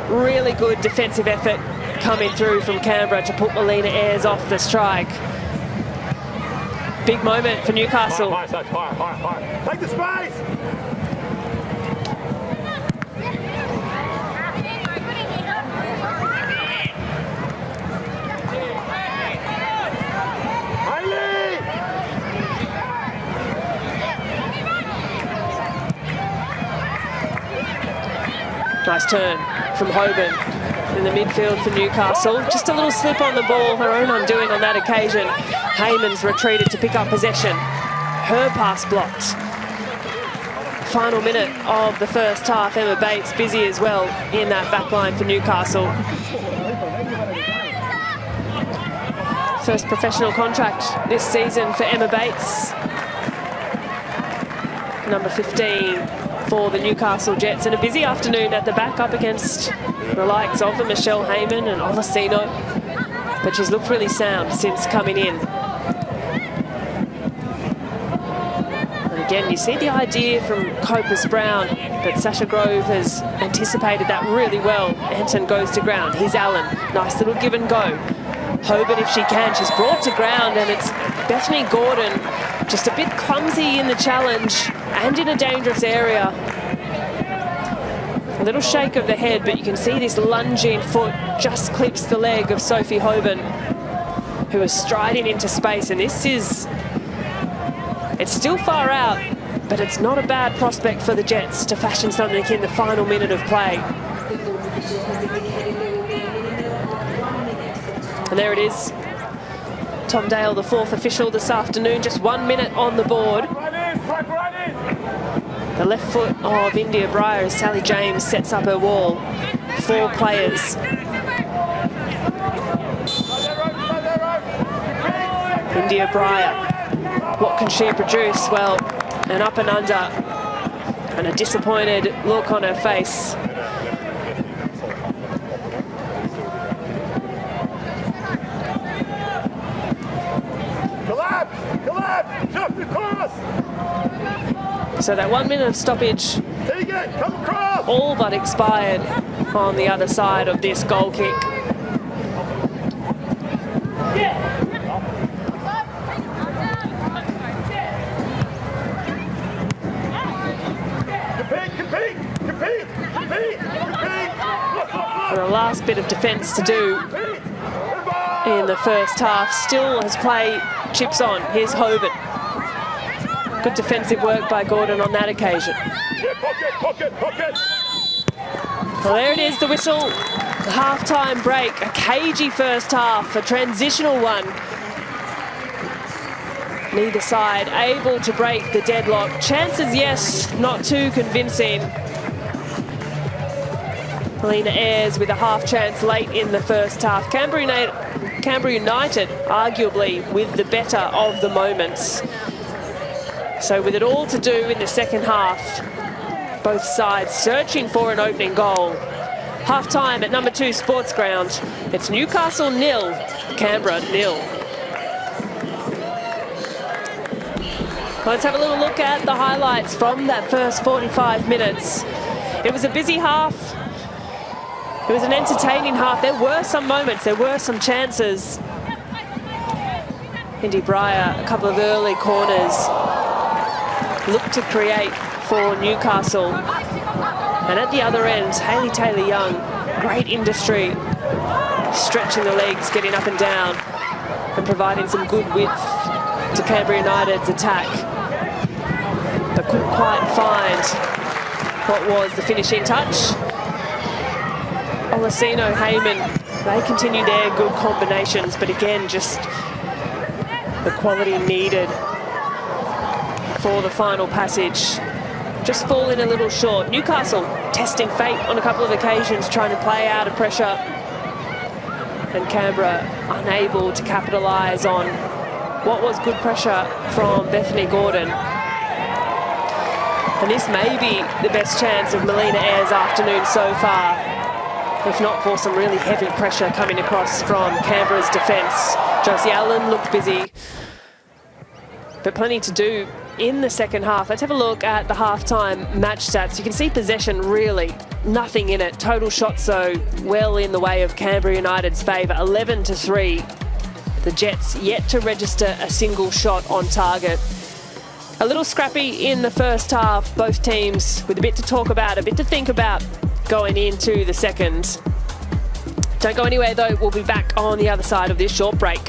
Speaker 1: Really good defensive effort coming through from Canberra to put Melina Ayres off the strike. Big moment for Newcastle.
Speaker 2: Take the space!
Speaker 1: Nice turn from Hoban in the midfield for Newcastle. Just a little slip on the ball, her own undoing on that occasion. Heyman's retreated to pick up possession. Her pass blocked. Final minute of the first half. Emma Bates busy as well in that back line for Newcastle. First professional contract this season for Emma Bates. Number 15 for the Newcastle Jets, and a busy afternoon at the back up against the likes of Michelle Heyman and Olesino. But she's looked really sound since coming in. And again, you see the idea from Copus Brown, but Sasha Grove has anticipated that really well. Anton goes to ground. Here's Allen. Nice little give and go. Hoban, if she can, she's brought to ground, and it's Bethany Gordon, just a bit clumsy in the challenge and in a dangerous area. A little shake of the head, but you can see this lunging foot just clips the leg of Sophie Hoban, who is striding into space. And this is, it's still far out, but it's not a bad prospect for the Jets to fashion something in the final minute of play. And there it is. Tom Dale, the fourth official this afternoon, just 1 minute on the board. The left foot of India Breyer as Sally James sets up her wall. 4 players. India Breyer, what can she produce? Well, an up and under and a disappointed look on her face.
Speaker 2: Collapse! Collapse! Jump across!
Speaker 1: So that 1 minute of stoppage
Speaker 2: Come across.
Speaker 1: all but expired on the other side of this goal kick. And the last bit of defence to do in the first half still has play chips on. Here's Hobart. Good defensive work by Gordon on that occasion. Well, there it is, the whistle. The half-time break. A cagey first half, a transitional one. Neither side able to break the deadlock. Chances, yes, not too convincing. Melina Ayres with a half chance late in the first half. Canberra United arguably with the better of the moments. So with it all to do in the second half, both sides searching for an opening goal. Half-time at number 2 Sports Ground. It's Newcastle 0, Canberra 0. Let's have a little look at the highlights from that first 45 minutes. It was a busy half. It was an entertaining half. There were some moments, there were some chances. Indy Breyer, a couple of early corners, looked to create for Newcastle. And at the other end, Hayley Taylor-Young, great industry, stretching the legs, getting up and down, and providing some good width to Canberra United's attack. But couldn't quite find what was the finishing touch. Olasino, Heyman, they continue their good combinations, but again, just the quality needed for the final passage. Just falling a little short. Newcastle testing fate on a couple of occasions, trying to play out of pressure. And Canberra unable to capitalise on what was good pressure from Bethany Gordon. And this may be the best chance of Melina Ayres' afternoon so far, if not for some really heavy pressure coming across from Canberra's defence. Josie Allen looked busy, but plenty to do in the second half. Let's have a look at the half-time match stats. You can see possession really nothing in it. Total shots, so well in the way of Canberra United's favour, 11-3. The Jets yet to register a single shot on target. A little scrappy in the first half, both teams with a bit to talk about, a bit to think about going into the second. Don't go anywhere though, we'll be back on the other side of this short break.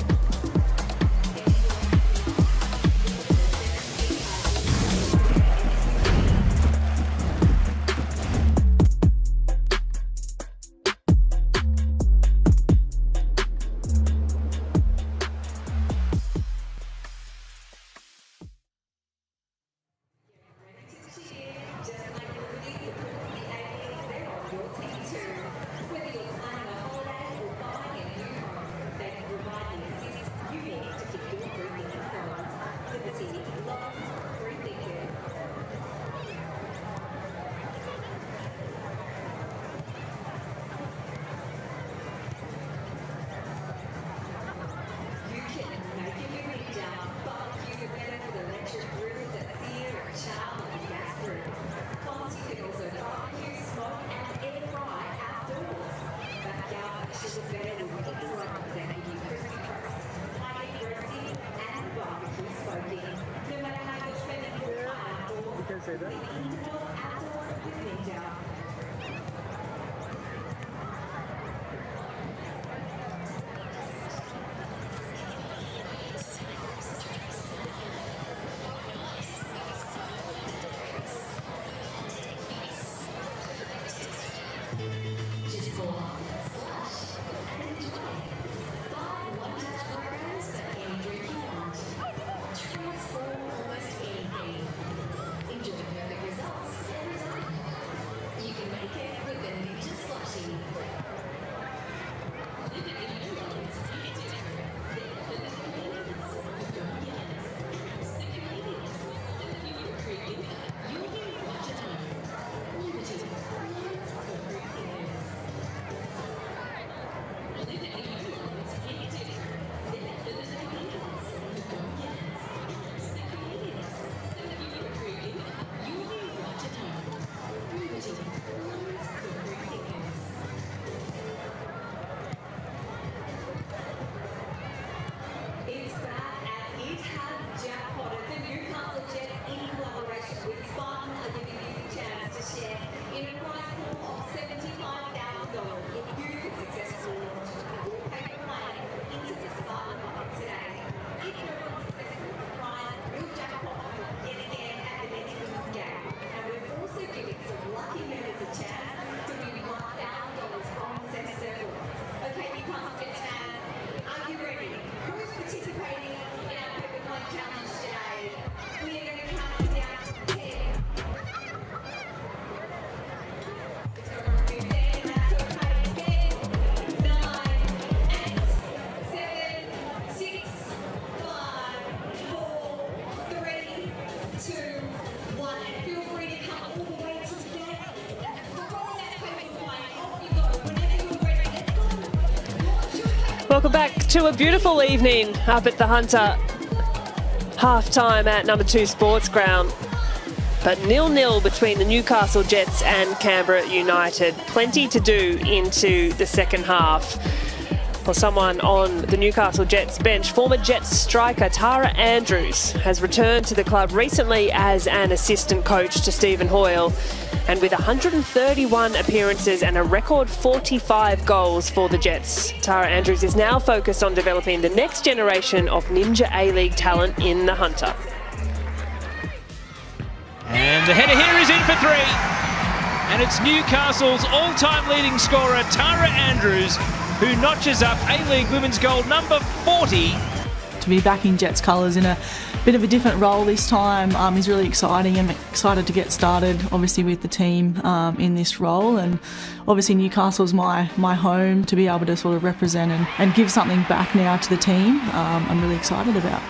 Speaker 1: Welcome back to a beautiful evening up at the Hunter. Half-time at number 2 Sports Ground. But 0-0 between the Newcastle Jets and Canberra United. Plenty to do into the second half. Well, someone on the Newcastle Jets bench, former Jets striker Tara Andrews, has returned to the club recently as an assistant coach to Stephen Hoyle. And with 131 appearances and a record 45 goals for the Jets, Tara Andrews is now focused on developing the next generation of Ninja A-League talent in the Hunter.
Speaker 3: And the header here is in for 3. And it's Newcastle's all-time leading scorer, Tara Andrews, who notches up A-League women's goal number 40.
Speaker 4: To be back in Jets colours in a bit of a different role this time is really exciting. I'm excited to get started, obviously, with the team in this role. And obviously Newcastle's my home to be able to sort of represent and give something back now to the team. I'm really excited about.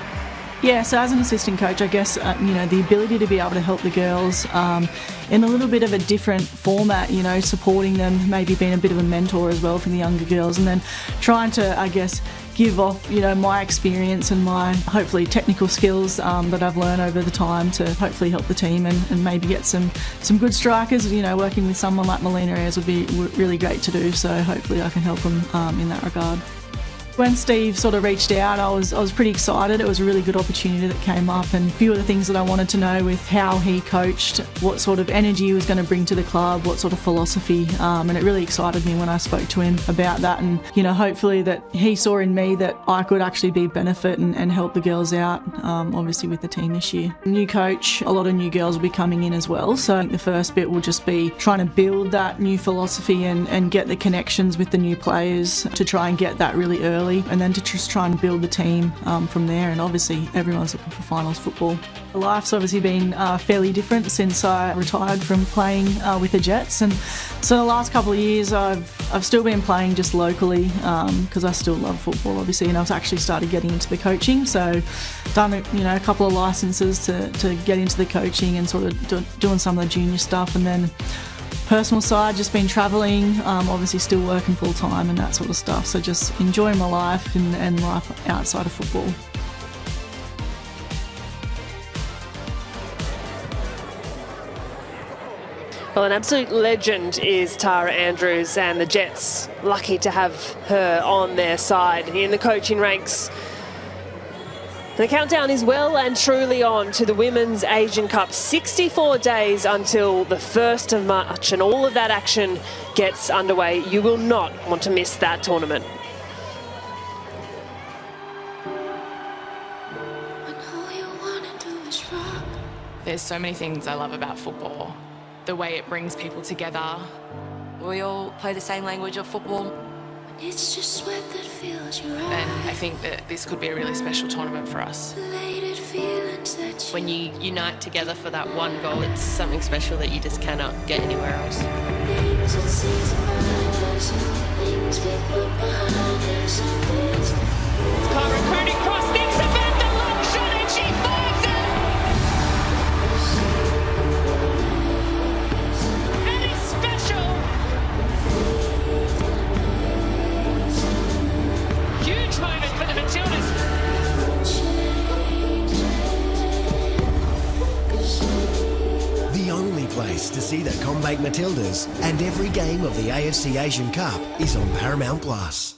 Speaker 4: Yeah, so as an assistant coach, I guess, the ability to be able to help the girls in a little bit of a different format, supporting them, maybe being a bit of a mentor as well for the younger girls, and then trying to, I guess, give off, my experience and my, hopefully, technical skills that I've learned over the time to hopefully help the team and maybe get some good strikers. Working with someone like Melina Ayres would be really great to do, so hopefully I can help them in that regard. When Steve sort of reached out, I was pretty excited. It was a really good opportunity that came up, and a few of the things that I wanted to know with how he coached, what sort of energy he was going to bring to the club, what sort of philosophy, and it really excited me when I spoke to him about that, and hopefully that he saw in me that I could actually be benefit and help the girls out, obviously with the team this year. New coach, a lot of new girls will be coming in as well, so I think the first bit will just be trying to build that new philosophy and get the connections with the new players to try and get that really early, and then to just try and build the team from there. And obviously everyone's looking for finals football. Life's obviously been fairly different since I retired from playing with the Jets, and so the last couple of years I've still been playing just locally because I still love football, obviously, and I've actually started getting into the coaching, so done a couple of licenses to get into the coaching and sort of doing some of the junior stuff, and then personal side, just been travelling, obviously still working full time and that sort of stuff, so just enjoying my life and life outside of football.
Speaker 1: Well, an absolute legend is Tara Andrews, and the Jets lucky to have her on their side in the coaching ranks. The countdown is well and truly on to the Women's Asian Cup. 64 days until the 1st of March, and all of that action gets underway. You will not want to miss that tournament.
Speaker 5: There's so many things I love about football. The way it brings people together.
Speaker 6: We all play the same language of football.
Speaker 7: It's just sweat that fills your eyes.
Speaker 5: And I think that this could be a really special tournament for us.
Speaker 8: When you unite together for that one goal, it's something special that you just cannot get anywhere else.
Speaker 3: Clara Cooney cross, thinks about the long shot, and she finds it! And it's special! Huge moment for the Matildas.
Speaker 9: The only place to see the Combank Matildas and every game of the AFC Asian Cup is on Paramount Plus.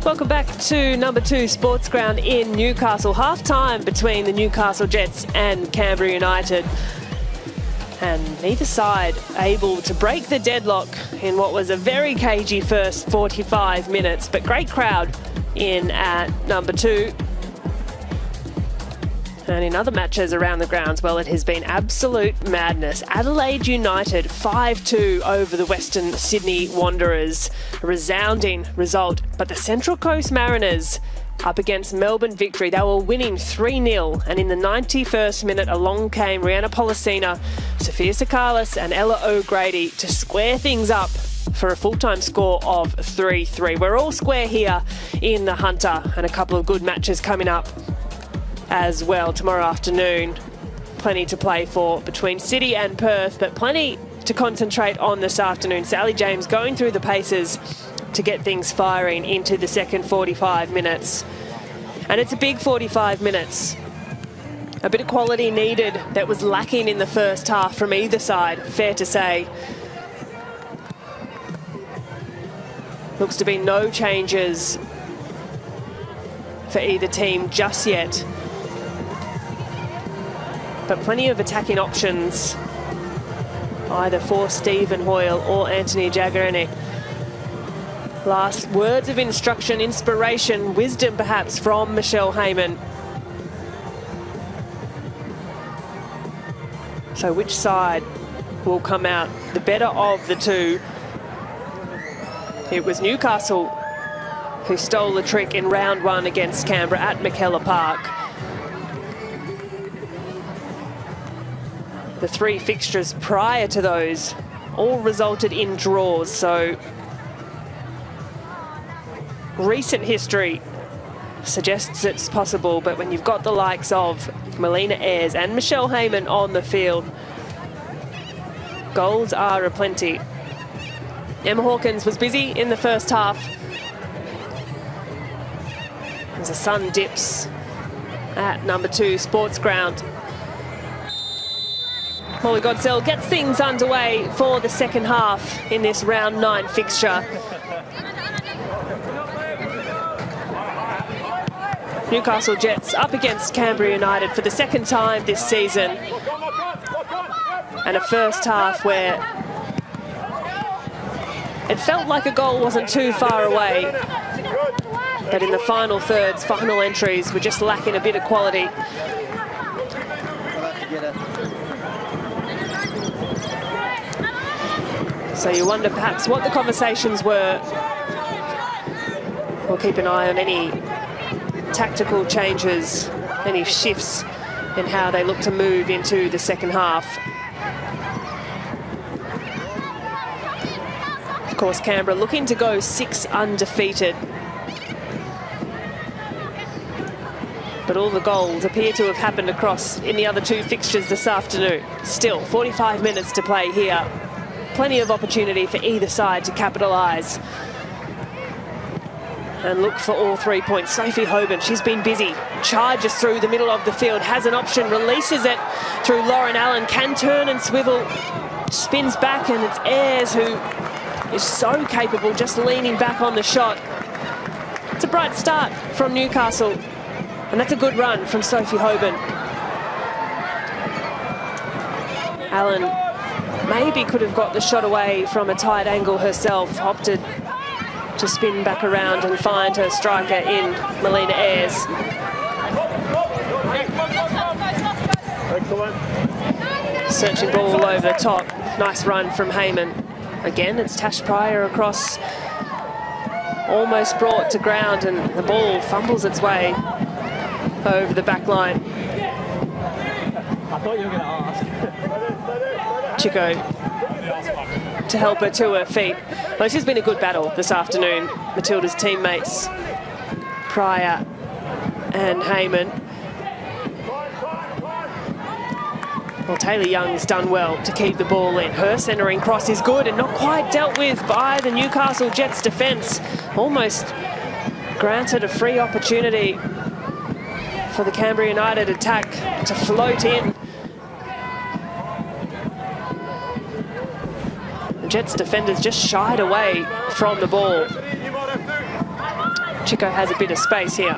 Speaker 1: Welcome back to number 2 Sports Ground in Newcastle. Half-time between the Newcastle Jets and Canberra United. And neither side able to break the deadlock in what was a very cagey first 45 minutes. But great crowd in at number 2. And in other matches around the grounds, well, it has been absolute madness. Adelaide United 5-2 over the Western Sydney Wanderers. A resounding result. But the Central Coast Mariners up against Melbourne Victory. They were winning 3-0. And in the 91st minute, along came Rihanna Policina, Sophia Sakalis and Ella O'Grady to square things up for a full-time score of 3-3. We're all square here in the Hunter, and a couple of good matches coming up as well tomorrow afternoon. Plenty to play for between City and Perth, but plenty to concentrate on this afternoon. Sally James going through the paces to get things firing into the second 45 minutes. And it's a big 45 minutes. A bit of quality needed that was lacking in the first half from either side, fair to say. Looks to be no changes for either team just yet. But plenty of attacking options, either for Stephen Hoyle or Anthony Jaggeranic. Last words of instruction, inspiration, wisdom perhaps from Michelle Heyman. So which side will come out the better of the two? It was Newcastle who stole the trick in round 1 against Canberra at McKellar Park. The 3 fixtures prior to those all resulted in draws, so recent history suggests it's possible, but when you've got the likes of Melina Ayres and Michelle Heyman on the field, goals are aplenty. Emma Hawkins was busy in the first half as the sun dips at number 2 Sports Ground. Molly Godsell gets things underway for the second half in this round 9 fixture. Newcastle Jets up against Canberra United for the second time this season. And a first half where it felt like a goal wasn't too far away. But in the final thirds, final entries, were just lacking a bit of quality. So you wonder perhaps what the conversations were. We'll keep an eye on any tactical changes, any shifts in how they look to move into the second half. Of course, Canberra looking to go 6 undefeated. But all the goals appear to have happened across in the other 2 fixtures this afternoon. Still, 45 minutes to play here. Plenty of opportunity for either side to capitalise and look for all 3 points. Sophie Hoban, she's been busy. Charges through the middle of the field, has an option, releases it through Lauren Allen, can turn and swivel spins back, and it's Ayres who is so capable, just leaning back on the shot. It's a bright start from Newcastle, and that's a good run from Sophie Hoban. Allen maybe could have got the shot away from a tight angle herself, opted to spin back around and find her striker in Melina Ayres. Searching ball over the top. Nice run from Heyman. Again, it's Tash Pryor across, almost brought to ground, and the ball fumbles its way over the back line.
Speaker 10: I thought you were going to ask.
Speaker 1: Chico to help her to her feet. Well, this has been a good battle this afternoon. Matilda's teammates, Pryor and Heyman. Well, Taylor Young's done well to keep the ball in. Her centering cross is good and not quite dealt with by the Newcastle Jets defence. Almost granted a free opportunity for the Canberra United attack to float in. The Jets defenders just shied away from the ball. Chico has a bit of space here.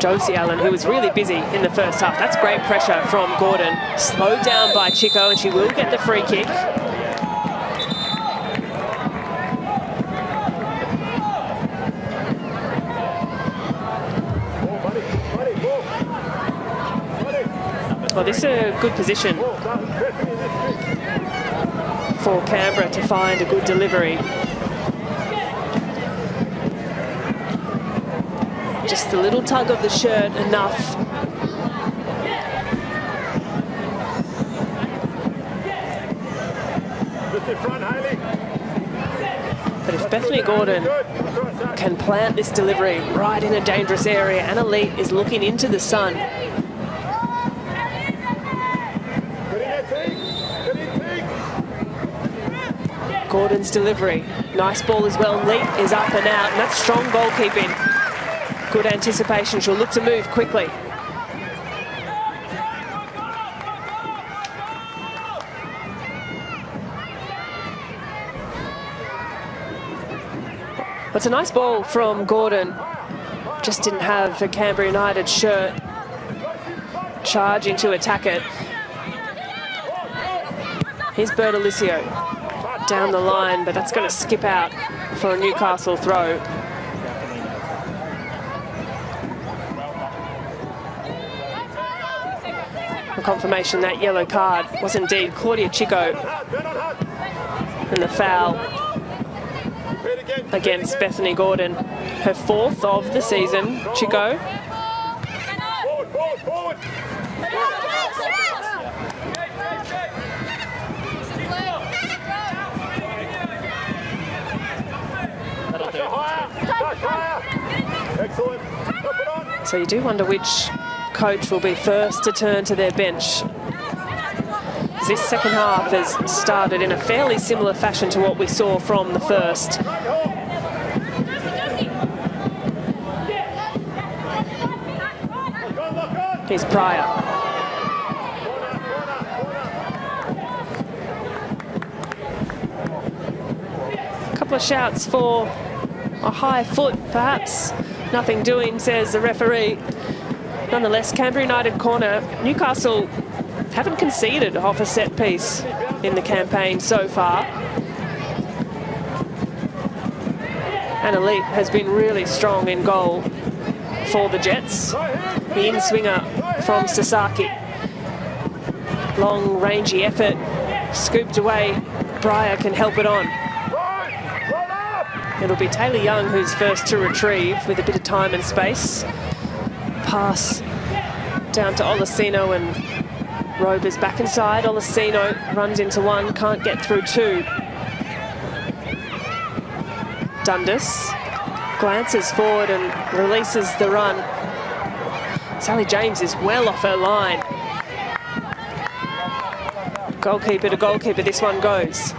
Speaker 1: Josie Allen, who was really busy in the first half. That's great pressure from Gordon. Slowed down by Chico, and she will get the free kick. Well, this is a good position for Canberra to find a good delivery. Just a little tug of the shirt, enough. But if Bethany Gordon can plant this delivery right in a dangerous area, and Elite is looking into the sun. Gordon's delivery, nice ball as well. Elite is up and out, and that's strong goalkeeping. Good anticipation. She'll look to move quickly. It's a nice ball from Gordon. Just didn't have a Canberra United shirt charging to attack it. Here's Bertolicio down the line, but that's going to skip out for a Newcastle throw. Confirmation that yellow card was indeed Claudia Chico, and the foul against Bethany Gordon, her fourth of the season. Chico. So you do wonder which coach will be first to turn to their bench. This second half has started in a fairly similar fashion to what we saw from the first. Here's Pryor. A couple of shouts for a high foot, perhaps. Nothing doing, says the referee. Nonetheless, Canberra United corner. Newcastle haven't conceded off a set piece in the campaign so far. And Elite has been really strong in goal for the Jets. The in-swinger from Sasaki. Long, rangy effort, scooped away. Pryor can help it on. It'll be Taylor Young who's first to retrieve with a bit of time and space. Pass down to Olasino, and Rober's back inside. Olasino runs into one, can't get through two. Dundas glances forward and releases the run. Sally James is well off her line. Goalkeeper to goalkeeper, this one goes.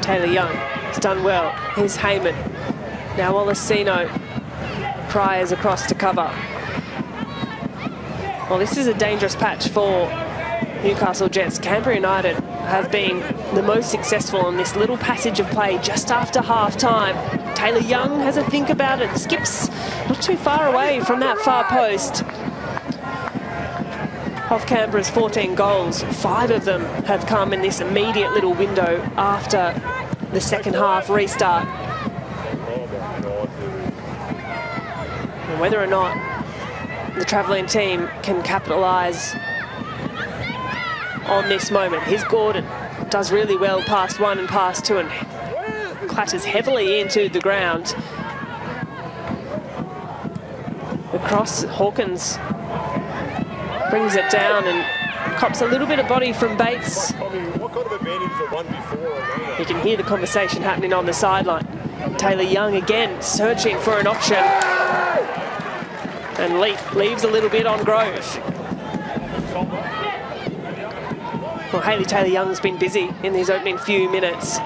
Speaker 1: Taylor Young has done well. Here's Heyman. Now Olasino pries across to cover. Well, this is a dangerous patch for Newcastle Jets. Canberra United have been the most successful in this little passage of play just after half-time. Taylor Young has a think about it. Skips not too far away from that far post. Of Canberra's 14 goals, 5 of them have come in this immediate little window after the second half restart. And whether or not the travelling team can capitalise on this moment. Here's Gordon, does really well past 1 and past 2 and clatters heavily into the ground. The cross, Hawkins brings it down and cops a little bit of body from Bates. You can hear the conversation happening on the sideline. Taylor Young again searching for an option. And leaves a little bit on Grove. Well, Hayley Taylor-Young's been busy in these opening few minutes.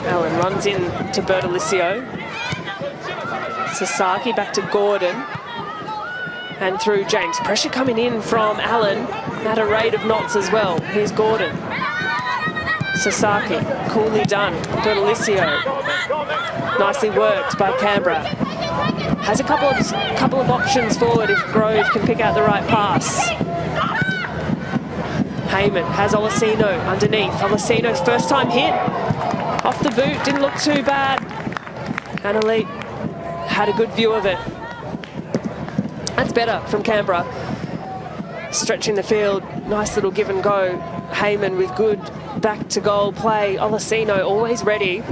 Speaker 1: Allen runs in to Bertolicio. Sasaki back to Gordon. And through James. Pressure coming in from Allen at a rate of knots as well. Here's Gordon. Sasaki, coolly done. Bertolicio. Nicely worked by Canberra. Has a couple of options forward if Grove can pick out the right pass. Heyman has Olasino underneath. Olasino's first time hit. Off the boot, didn't look too bad. And Elite had a good view of it. That's better from Canberra. Stretching the field, nice little give and go. Heyman with good back to goal play. Olasino always ready.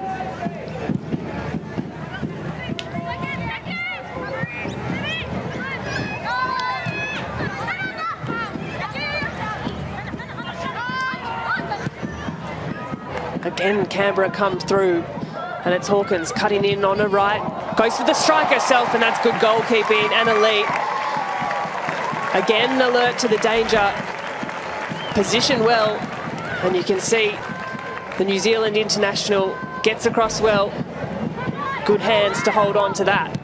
Speaker 1: Again, Canberra comes through, and it's Hawkins cutting in on the right. Goes for the strike herself, and that's good goalkeeping and Elite. Again, alert to the danger. Position well, and you can see the New Zealand international gets across well. Good hands to hold on to that.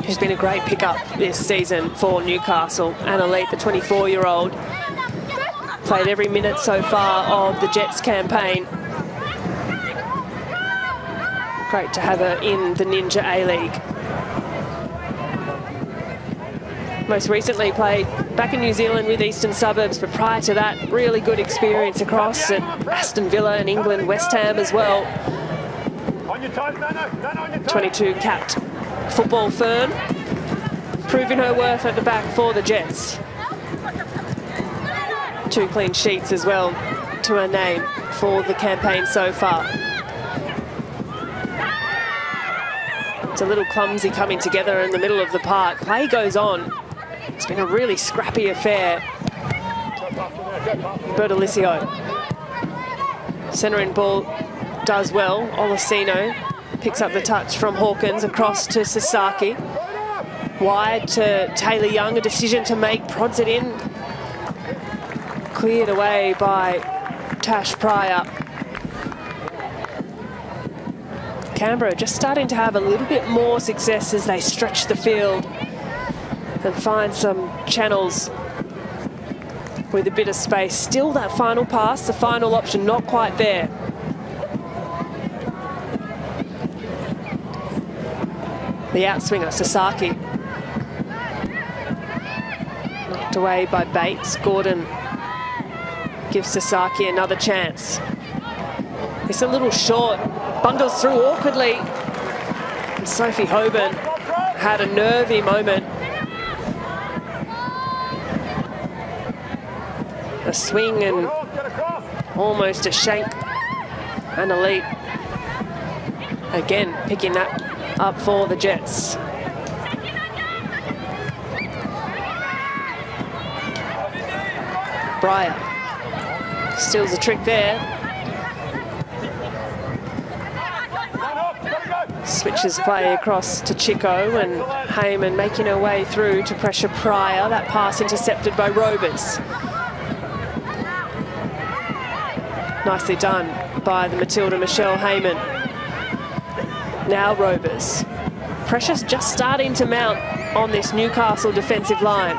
Speaker 1: Who's been a great pickup this season for Newcastle. And Elite, the 24-year-old. Played every minute so far of the Jets campaign. Great to have her in the Ninja A-League. Most recently played back in New Zealand with Eastern Suburbs, but prior to that, really good experience across at Aston Villa and England, West Ham as well. 22 capped football fern, proving her worth at the back for the Jets. 2 clean sheets as well to her name for the campaign so far. It's a little clumsy coming together in the middle of the park. Play goes on. It's been a really scrappy affair. Bertolicio. Centering ball does well. Olasino picks up the touch from Hawkins across to Sasaki. Wide to Taylor Young, a decision to make, prods it in. Cleared away by Tash Pryor. Canberra just starting to have a little bit more success as they stretch the field and find some channels with a bit of space. Still that final pass, the final option, not quite there. The outswinger, Sasaki. Knocked away by Bates. Gordon gives Sasaki another chance. It's a little short, bundles through awkwardly. And Sophie Hoban had a nervy moment. A swing and almost a shank. And Elite again picking that up for the Jets. Breyer steals a trick there. Switches play across to Chico, and Heyman making her way through to pressure Pryor. That pass intercepted by Robers. Nicely done by the Matilda Michelle Heyman. Now Robers. Pressure's just starting to mount on this Newcastle defensive line.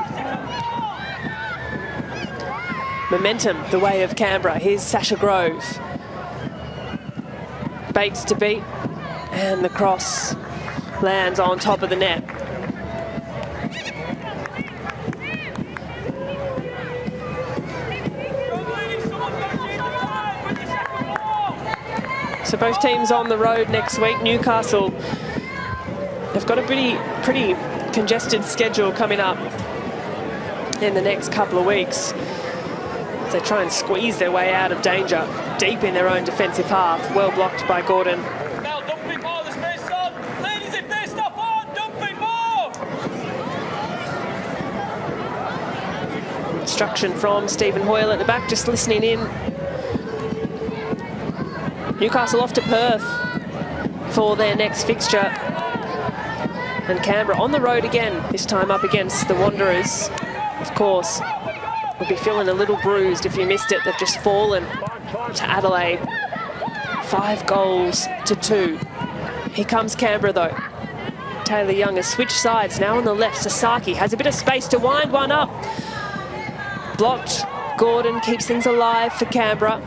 Speaker 1: Momentum the way of Canberra. Here's Sasha Grove. Bates to beat, and the cross lands on top of the net. So both teams on the road next week. Newcastle, they've got a pretty congested schedule coming up in the next couple of weeks. They try and squeeze their way out of danger deep in their own defensive half. Well blocked by Gordon. Instruction from Stephen Hoyle at the back, just listening in. Newcastle off to Perth for their next fixture. And Canberra on the road again, this time up against the Wanderers. Of course, will be feeling a little bruised if you missed it. They've just fallen to Adelaide. 5-2. Here comes Canberra though. Taylor Young has switched sides, now on the left. Sasaki has a bit of space to wind one up. Blocked. Gordon keeps things alive for Canberra.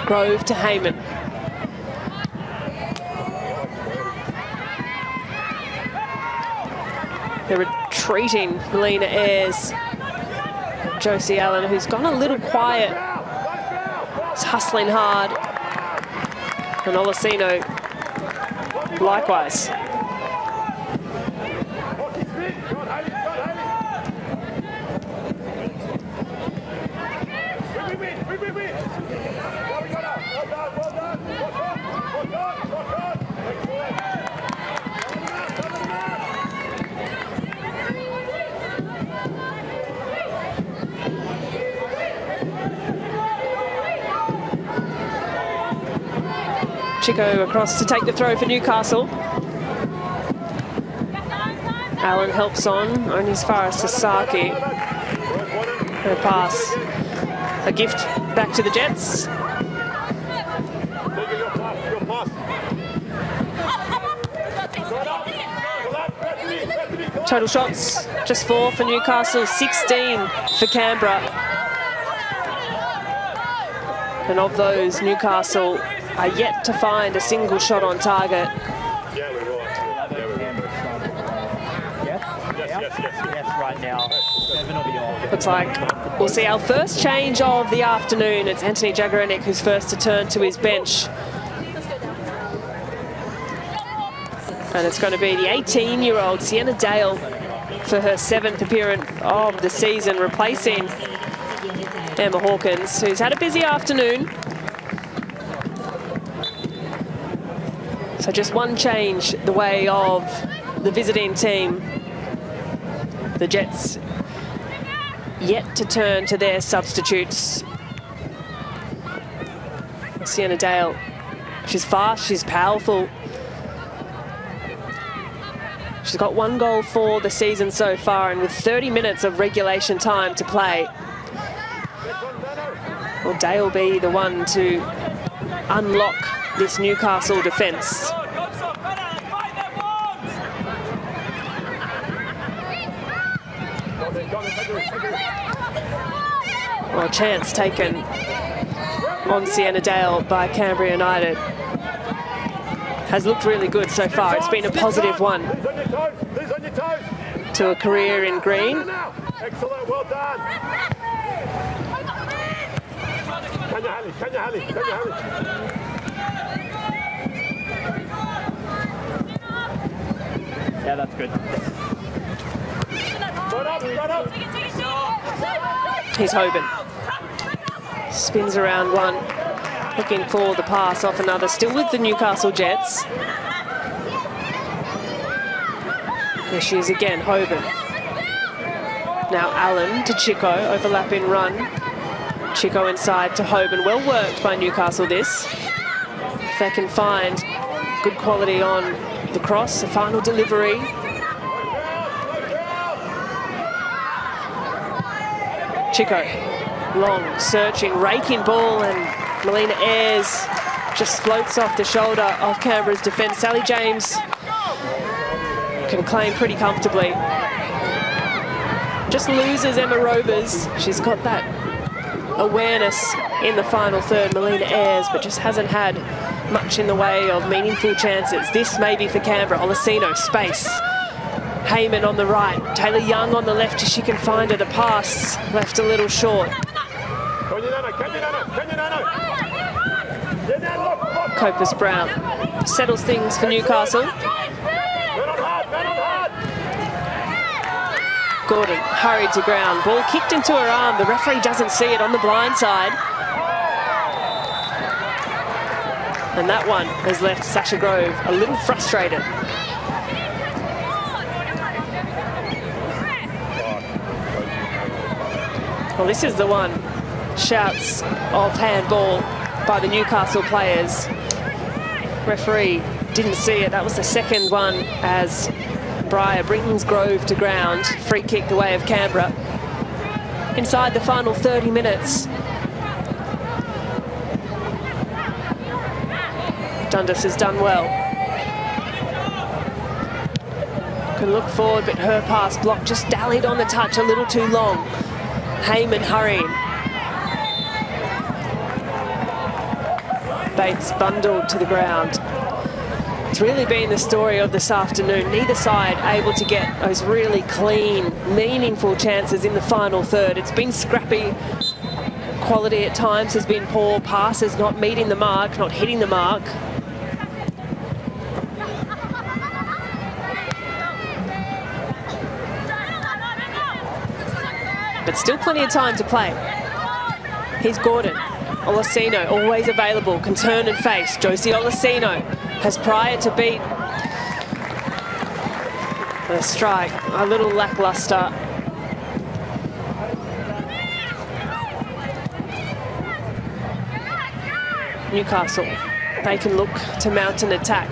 Speaker 1: Grove to Heyman. They're retreating Melina Ayres. Josie Allen, who's gone a little quiet. Is hustling hard. And Olasino likewise. Chico across to take the throw for Newcastle. Allen helps on, only as far as Sasaki. Her pass. A gift back to the Jets. Total shots, just 4 for Newcastle, 16 for Canberra. And of those, Newcastle are yet to find a single shot on target.
Speaker 10: Right now.
Speaker 1: Looks like we'll see our first change of the afternoon. It's Anthony Jagorenic who's first to turn to his bench. And it's going to be the 18-year-old Sienna Dale for her 7th appearance of the season, replacing Emma Hawkins, who's had a busy afternoon. So just one change the way of the visiting team. The Jets yet to turn to their substitutes. Sienna Dale, she's fast, she's powerful. She's got 1 goal for the season so far, and with 30 minutes of regulation time to play, will Dale be the one to unlock this Newcastle defence? Well, a chance taken on Sienna Dale by Canberra United. Has looked really good so far. It's been a positive one to a career in green.
Speaker 2: Excellent, well done.
Speaker 10: Yeah, that's good.
Speaker 1: Here's Hoban. Spins around one, looking for the pass off another, still with the Newcastle Jets. There she is again, Hoban. Now Allen to Chico, overlapping run. Chico inside to Hoban, well worked by Newcastle this. If they can find Good quality on the cross, the final delivery. Chico, long, searching, raking ball, and Melina Ayres just floats off the shoulder of Canberra's defence. Sally James can claim pretty comfortably. Just loses Emma Robers. She's got that awareness in the final third, Melina Ayres, but just hasn't had much in the way of meaningful chances. This may be for Canberra. Olasino, space. Heyman on the right. Taylor Young on the left as she can find her. The pass left a little short. Copus Brown settles things for Newcastle. Gordon hurried to ground. Ball kicked into her arm. The referee doesn't see it on the blind side. And that one has left Sasha Grove a little frustrated. Well, this is the one. Shouts of handball by the Newcastle players. Referee didn't see it. That was the second one as Breyer brings Grove to ground. Free kick the way of Canberra. Inside the final 30 minutes. Dundas has done well. Can look forward, but her pass block just dallied on the touch a little too long. Heyman hurrying. Bates bundled to the ground. It's really been the story of this afternoon. Neither side able to get those really clean, meaningful chances in the final third. It's been scrappy. Quality at times has been poor. Passes not meeting the mark, not hitting the mark. But still plenty of time to play. Here's Gordon. Olasino, always available, can turn and face. Josie Olasino has Pryor to beat. The strike, a little lackluster. Newcastle, they can look to mount an attack.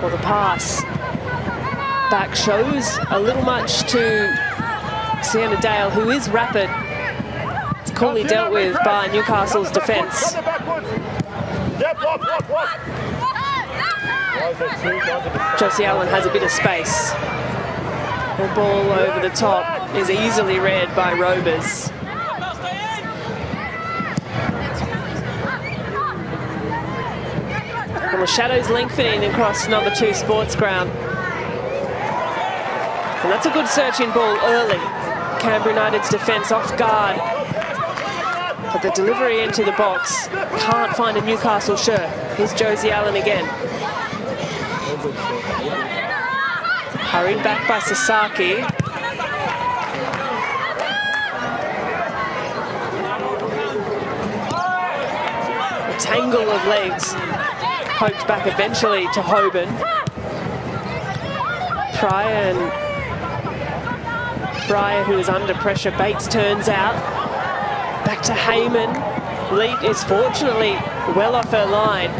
Speaker 1: Well, the pass back shows a little much to Sienna Dale, who is rapid. It's coolly dealt with by Newcastle's defence. Josie Allen has a bit of space. The ball over the top is easily read by Robers. Well, the shadows lengthening across number 2 sports ground. And that's a good searching ball early. Canberra United's defence off guard. But the delivery into the box can't find a Newcastle shirt. Here's Josie Allen again. Hurried back by Sasaki. A tangle of legs. Poked back eventually to Hoban. Pryor and Breyer, who is under pressure. Bates turns out. Back to Heyman. Leet is fortunately well off her line.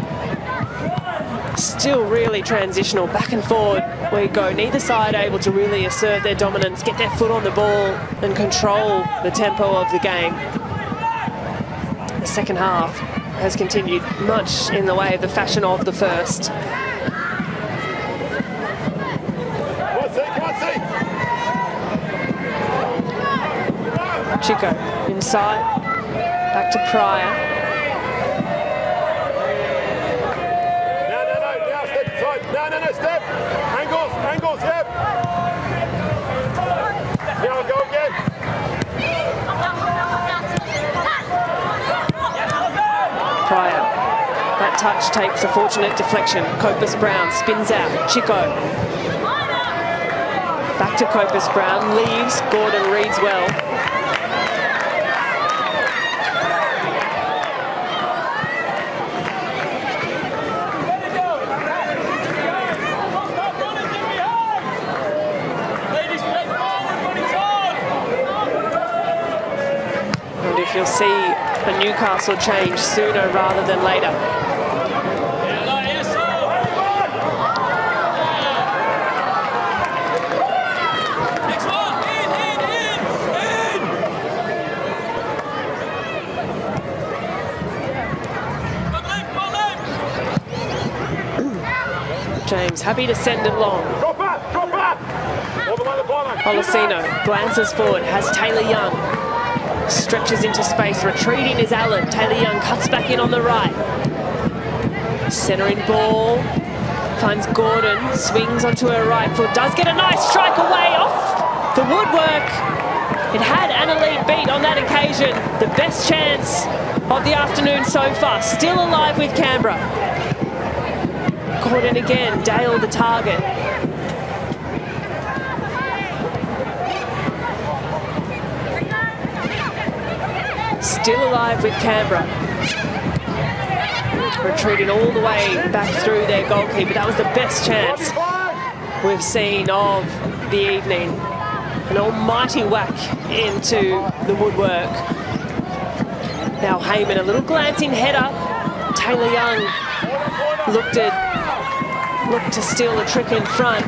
Speaker 1: Still really transitional, back and forward we go. Neither side able to really assert their dominance, get their foot on the ball and control the tempo of the game. The second half has continued much in the way of the fashion of the first. Chico inside, back to Pryor.
Speaker 2: No, step. Angles, yep. Now go again.
Speaker 1: Pryor. That touch takes a fortunate deflection. Copus Brown spins out. Chico. Back to Copus Brown. Leaves. Gordon reads well. you'll see a Newcastle change sooner rather than later. James happy to send it long. Olasino glances forward, has Taylor Young. Stretches into space, retreating is Allen. Taylor Young cuts back in on the right. Centering ball, finds Gordon, swings onto her right foot, does get a nice strike away off the woodwork. It had Annalee beat on that occasion. The best chance of the afternoon so far, still alive with Canberra. Gordon again, Dale the target. Still alive with Canberra. Retreating all the way back through their goalkeeper. That was the best chance we've seen of the evening. An almighty whack into the woodwork. Now Heyman, a little glancing header. Taylor Young looked to steal a trick in front.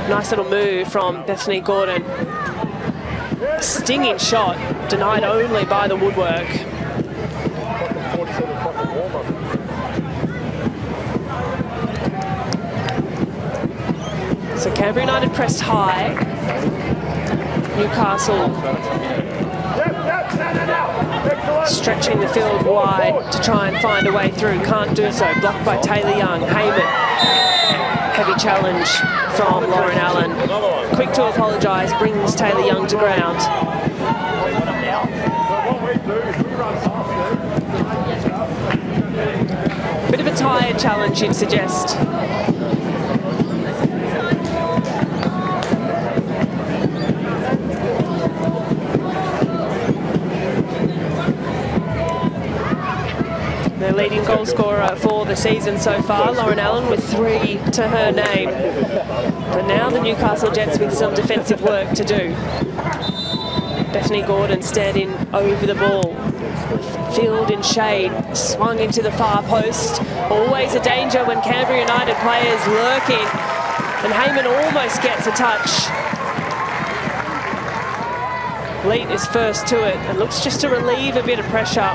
Speaker 1: Nice little move from Bethany Gordon. Stinging shot, denied only by the woodwork. So Canberra United pressed high. Newcastle stretching the field wide to try and find a way through. Can't do so. Blocked by Taylor Young. Heyman. Heavy challenge from Lauren Allen. Quick to apologise, brings Taylor Young to ground. Bit of a tired challenge, you'd suggest. Their leading goal scorer for the season so far, Lauren Allen, with 3 to her name. But now the Newcastle Jets with some defensive work to do. Bethany Gordon standing over the ball. Field in shade, swung into the far post. Always a danger when Canberra United players lurking. And Heyman almost gets a touch. Leet is first to it and looks just to relieve a bit of pressure.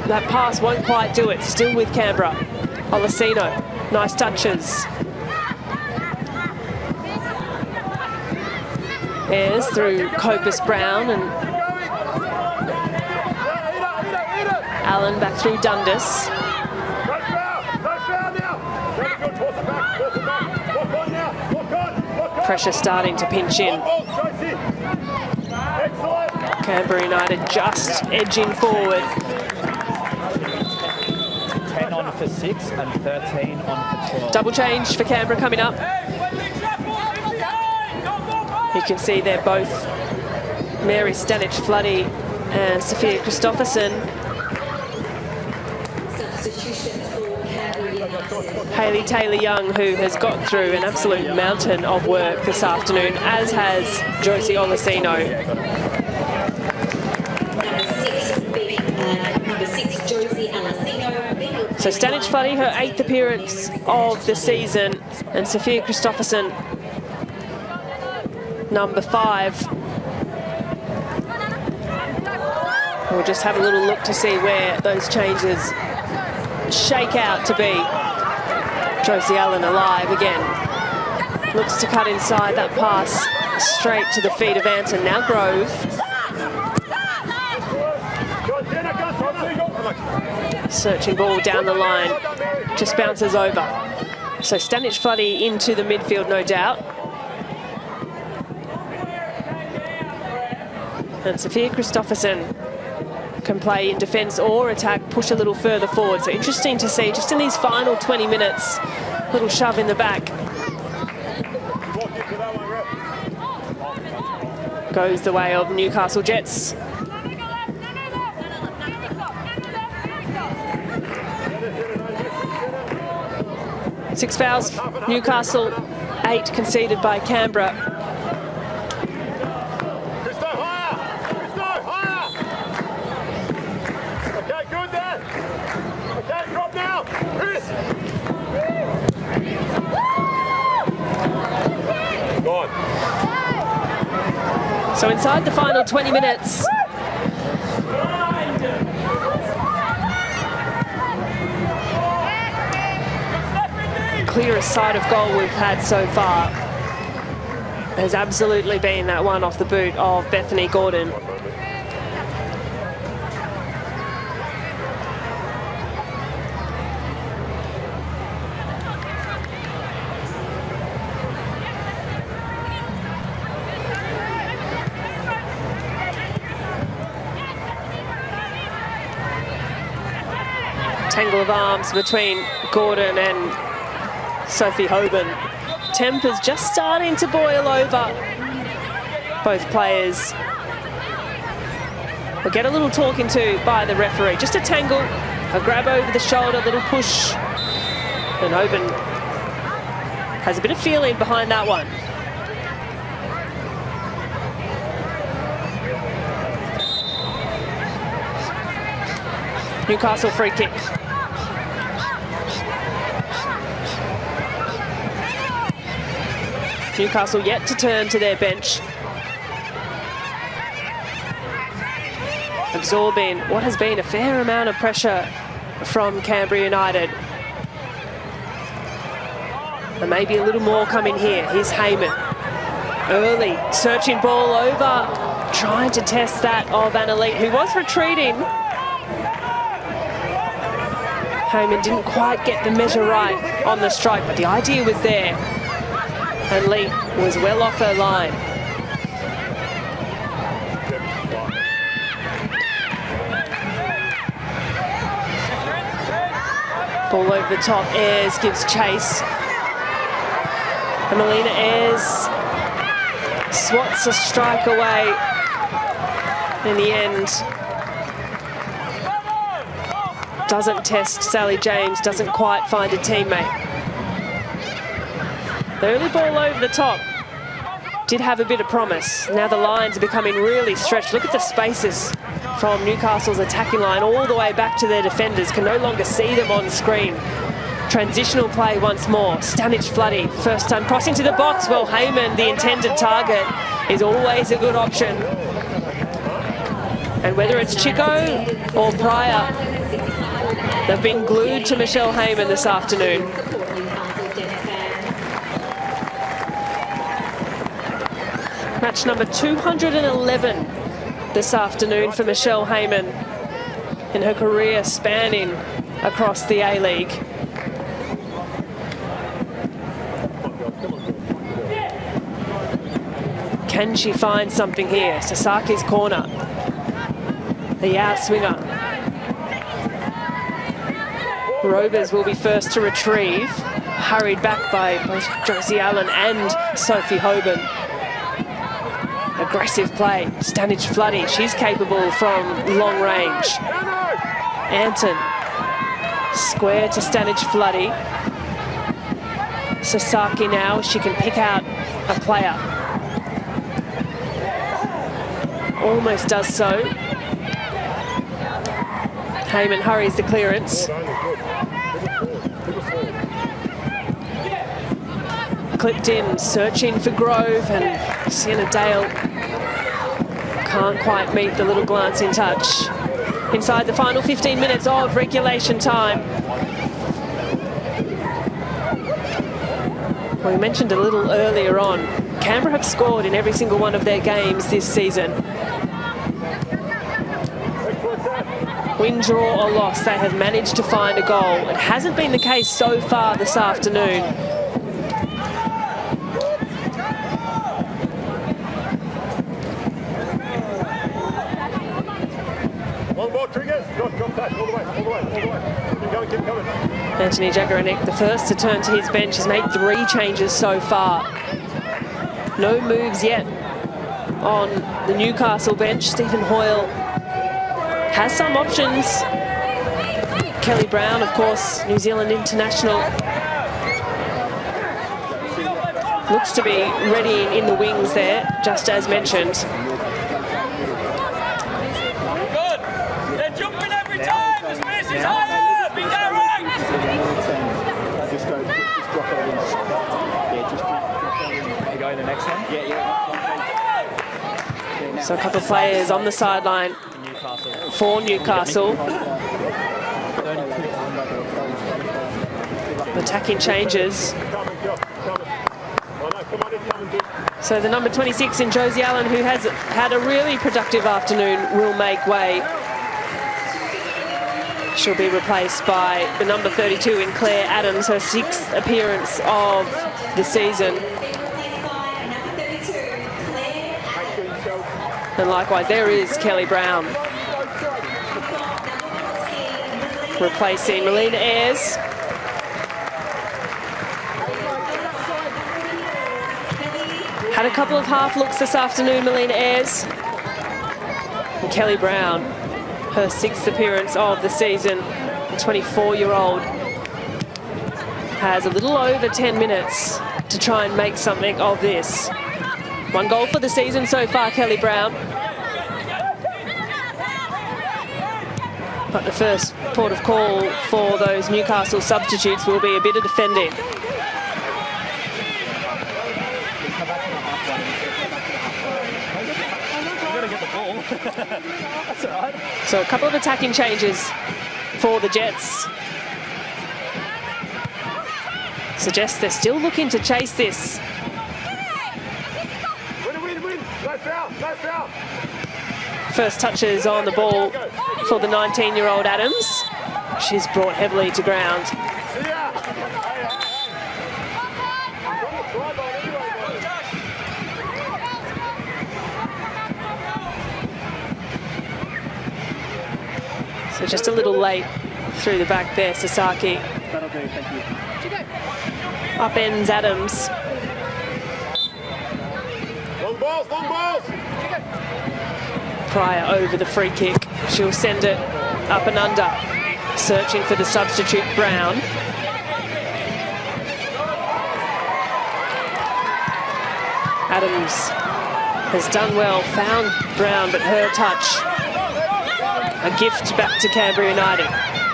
Speaker 1: That pass won't quite do it, still with Canberra. Olasino, nice touches. Ayres through Copus Brown and Allen back through Dundas. Pressure starting to pinch in. Canberra United just edging forward.
Speaker 10: 10 on for 6 and 13 on for 12.
Speaker 1: Double change for Canberra coming up. You can see they're both Mary Stanich-Floody and Sophia Christopherson. Hayley Taylor-Young, who has got through an absolute mountain of work this afternoon, as has Josie Olasino. So Stanich-Floody, her 8th appearance of the season, and Sophia Christopherson, number 5. We'll just have a little look to see where those changes shake out to be. Josie Allen alive again. Looks to cut inside, that pass straight to the feet of Anton. Now Grove. Searching ball down the line, just bounces over. So Stanich-Floody into the midfield, no doubt. And Sophia Christopherson can play in defence or attack, push a little further forward. So interesting to see, just in these final 20 minutes, little shove in the back. Goes the way of Newcastle Jets. 6 fouls, Newcastle, 8 conceded by Canberra. So inside the final 20 minutes, clearest side of goal we've had so far has absolutely been that one off the boot of Bethany Gordon. Tangle of arms between Gordon and Sophie Hoban. Temper's just starting to boil over. Both players will get a little talking to by the referee. Just a tangle, a grab over the shoulder, a little push. And Hoban has a bit of feeling behind that one. Newcastle free kick. Newcastle yet to turn to their bench. Absorbing what has been a fair amount of pressure from Canberra United. And maybe a little more coming here. Here's Heyman. Early, searching ball over. Trying to test that of Annalise, who was retreating. Heyman didn't quite get the measure right on the strike, but the idea was there. And Lee was well off her line. Ball over the top, Ayres gives chase. And Melina Ayres swats a strike away. In the end, doesn't test Sally James, doesn't quite find a teammate. The early ball over the top did have a bit of promise. Now the lines are becoming really stretched. Look at the spaces from Newcastle's attacking line all the way back to their defenders. Can no longer see them on screen. Transitional play once more. Stanich Floody, first time crossing to the box. Well, Heyman, the intended target, is always a good option. And whether it's Chico or Pryor, they've been glued to Michelle Heyman this afternoon. Match number 211 this afternoon for Michelle Heyman in her career spanning across the A-League. Can she find something here? Sasaki's corner. The outswinger. Robers will be first to retrieve. Hurried back by both Josie Allen and Sophie Hoban. Aggressive play. Stanich Floody, she's capable from long range. Anton. Square to Stanich Floody. Sasaki now, she can pick out a player. Almost does so. Heyman hurries the clearance. Clipped in, searching for Grove, and Sienna Dale can't quite meet the little glancing touch. Inside the final 15 minutes of regulation time. Well, we mentioned a little earlier on, Canberra have scored in every single one of their games this season. Win, draw or loss, they have managed to find a goal. It hasn't been the case so far this afternoon.
Speaker 2: One more, triggers. Drop that, all the way. Keep going.
Speaker 1: Anthony Jagaranek, the first to turn to his bench, has made 3 changes so far. No moves yet on the Newcastle bench. Stephen Hoyle has some options. Kelly Brown, of course, New Zealand international, looks to be ready in the wings there, just as mentioned.
Speaker 2: Good. They're jumping every time. The space is higher. Be direct.
Speaker 10: Just drop it in. Yeah, just drop it in. You go in the next one? Yeah.
Speaker 1: So a couple of players on the sideline for Newcastle. Attacking changes. So the number 26 in Josie Allen, who has had a really productive afternoon, will make way. She'll be replaced by the number 32 in Claire Adams, her 6th appearance of the season. And likewise, there is Kelly Brown, replacing Melina Ayres. Had a couple of half looks this afternoon, Melina Ayres. And Kelly Brown, her 6th appearance of the season, the 24-year-old, has a little over 10 minutes to try and make something of this. 1 goal for the season so far, Kelly Brown. But the first port of call for those Newcastle substitutes will be a bit of defending.
Speaker 10: That's all right.
Speaker 1: So a couple of attacking changes for the Jets. Suggests they're still looking to chase this. First touches on the ball for the 19-year-old Adams. She's brought heavily to ground. So just a little late through the back there, Sasaki.
Speaker 10: That'll do, thank you.
Speaker 1: Upends Adams.
Speaker 2: Long balls, long balls!
Speaker 1: Pryor over the free kick. She'll send it up and under. Searching for the substitute, Brown. Adams has done well, found Brown, but her touch. A gift back to Canberra United.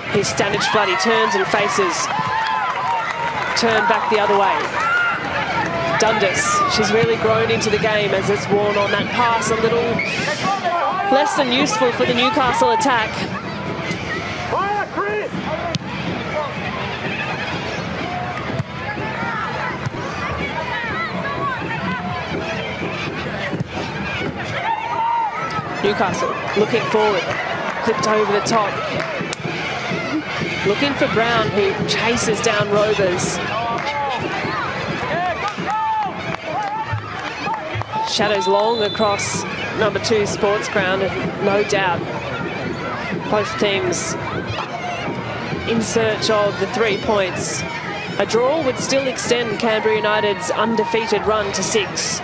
Speaker 1: Here's Stanich Floody, turns and faces. Turn back the other way. Dundas, she's really grown into the game as it's worn on that pass, a little less than useful for the Newcastle attack. Newcastle looking forward, clipped over the top. Looking for Brown, who chases down Rovers. Shadows long across number 2 sports ground, and no doubt both teams in search of the 3 points. A draw would still extend Canberra United's undefeated run to 6.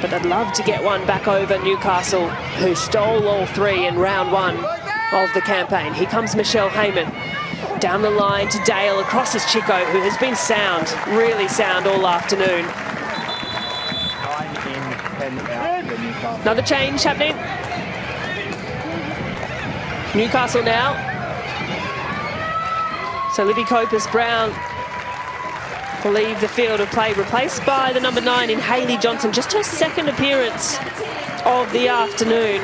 Speaker 1: But they'd love to get one back over Newcastle, who stole all 3 in round 1 of the campaign. Here comes Michelle Heyman. Down the line to Dale, across is Chico, who has been sound, really sound all afternoon.
Speaker 10: 9 in, 10 out for Newcastle.
Speaker 1: Another change happening. Newcastle now. So Libby Copus-Brown will leave the field of play, replaced by the number 9 in Hayley Johnson. Just her 2nd appearance of the afternoon.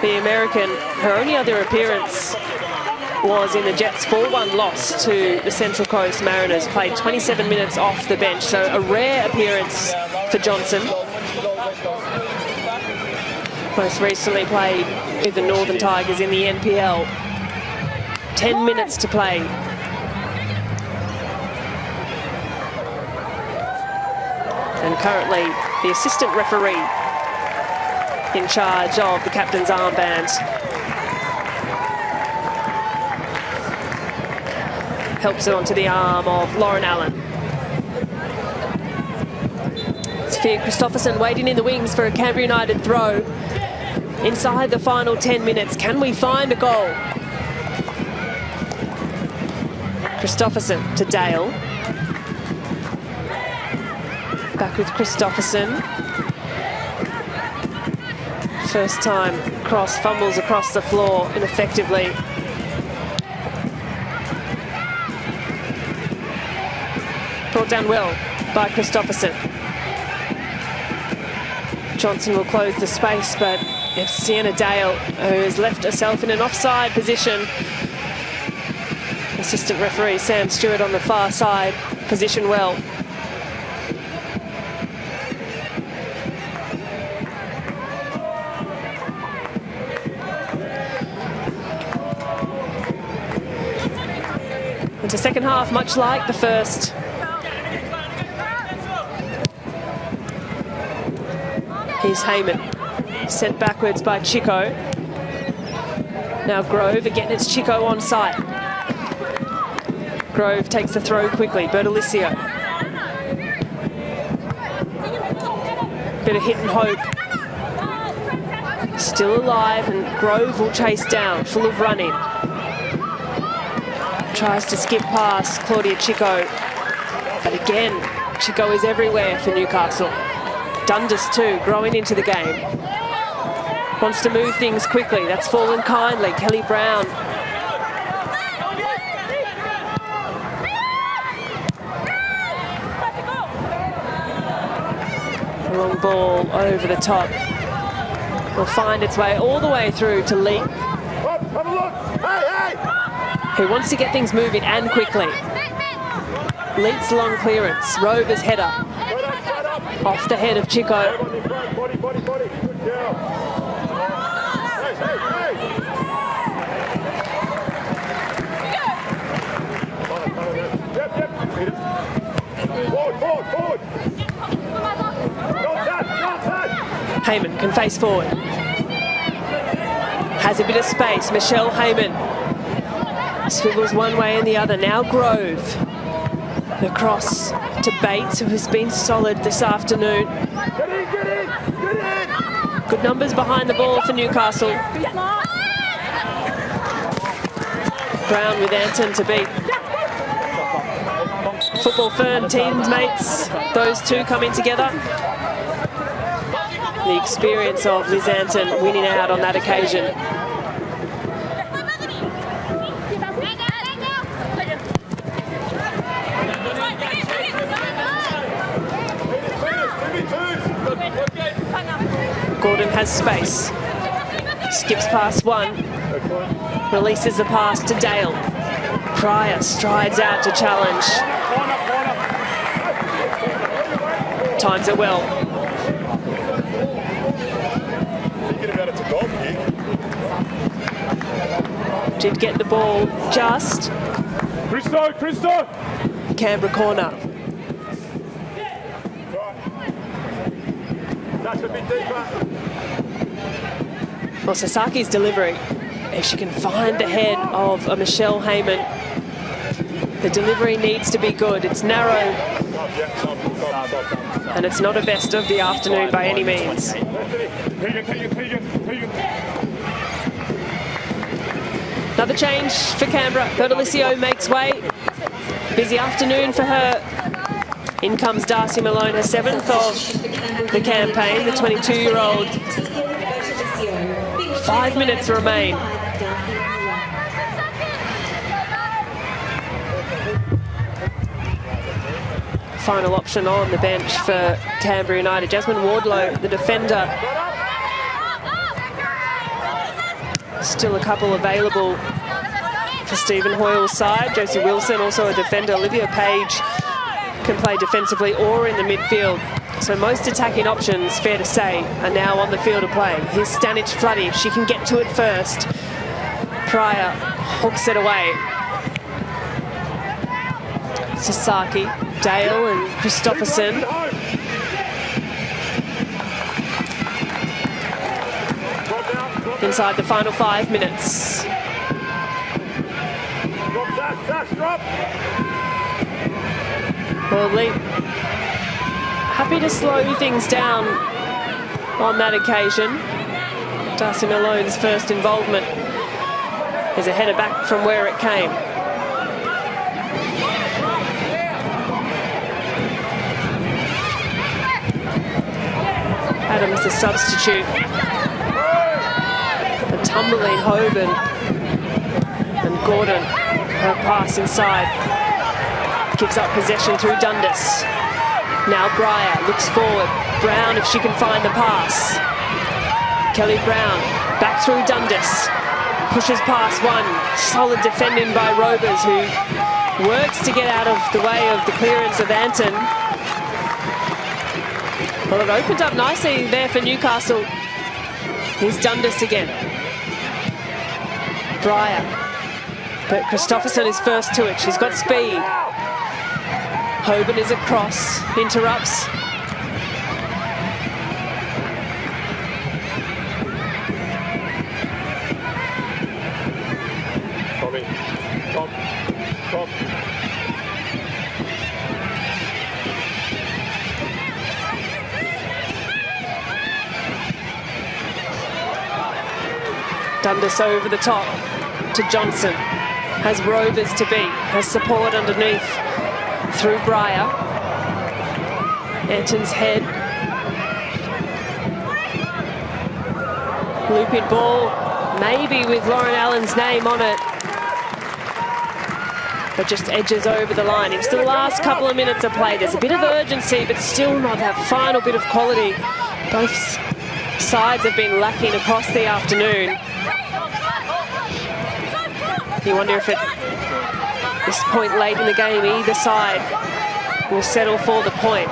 Speaker 1: The American, her only other appearance was in the Jets' 4-1 loss to the Central Coast Mariners. Played 27 minutes off the bench, so a rare appearance for Johnson. Most recently played with the Northern Tigers in the NPL. 10 minutes to play. And currently the assistant referee in charge of the captain's armband. Helps it onto the arm of Lauren Allen. Sophia Christopherson waiting in the wings for a Canberra United throw. Inside the final 10 minutes, can we find a goal? Christopherson to Dale. Back with Christopherson. First time cross, fumbles across the floor ineffectively. Brought down well by Christopherson. Johnson will close the space, but it's Sienna Dale who has left herself in an offside position. Assistant referee Sam Stewart on the far side, positioned well. It's a second half, much like the first. Here's Heyman, sent backwards by Chico. Now Grove, again it's Chico on site. Grove takes the throw quickly, Bertolicio. Bit of hit and hope. Still alive, and Grove will chase down, full of running. Tries to skip past Claudia Chico. But again, Chico is everywhere for Newcastle. Dundas too, growing into the game. Wants to move things quickly. That's fallen kindly. Kelly Brown. A long ball over the top. Will find its way all the way through to Lee. Who wants to get things moving and quickly. Leeds long clearance. Rover's header. Off the head of Chico. Heyman can face forward. Has a bit of space. Michelle Heyman. Swivels one way and the other. Now Grove. The cross to Bates, who has been solid this afternoon. Good numbers behind the ball for Newcastle. Brown with Anton to beat. Football Fern teammates, those two coming together. The experience of Liz Anton winning out on that occasion. Gordon has space. Skips past one. Releases the pass to Dale. Pryor strides out to challenge. Times it well. Did get the ball just.
Speaker 2: Christo!
Speaker 1: Canberra corner. Well, Sasaki's delivery, if she can find the head of a Michelle Heyman, the delivery needs to be good. It's narrow, and it's not a best of the afternoon by any means. Another change for Canberra. Bertolicio makes way. Busy afternoon for her. In comes Darcy Malone, her 7th of the campaign, the 22-year-old. 5 minutes remain. Final option on the bench for Canberra United. Jasmine Wardlow, the defender. Still a couple available for Stephen Hoyle's side. Josie Wilson, also a defender. Olivia Page can play defensively or in the midfield. So most attacking options, fair to say, are now on the field of play. Here's Stanic Floody, if she can get to it first. Pryor hooks it away. Sasaki, Dale and Christopherson. Inside the final 5 minutes. Well, Lee, happy to slow things down on that occasion. Darcy Malone's first involvement is a header back from where it came. Adams the substitute. And tumbling Hoban and Gordon, her pass inside. Gives up possession through Dundas. Now Breyer looks forward, Brown, if she can find the pass. Kelly Brown, back through Dundas. Pushes past one. Solid defending by Rovers, who works to get out of the way of the clearance of Anton. Well, it opened up nicely there for Newcastle. Here's Dundas again. Breyer. But Christopherson is first to it. She's got speed. Hoban is across. Interrupts.
Speaker 2: Top.
Speaker 1: Dundas over the top to Johnson. Has Rovers to beat. Has support underneath through Breyer. Anton's head. Looping ball, maybe with Lauren Allen's name on it. But just edges over the line. It's the last couple of minutes of play. There's a bit of urgency, but still not that final bit of quality. Both sides have been lacking across the afternoon. You wonder if at this point late in the game, either side will settle for the point.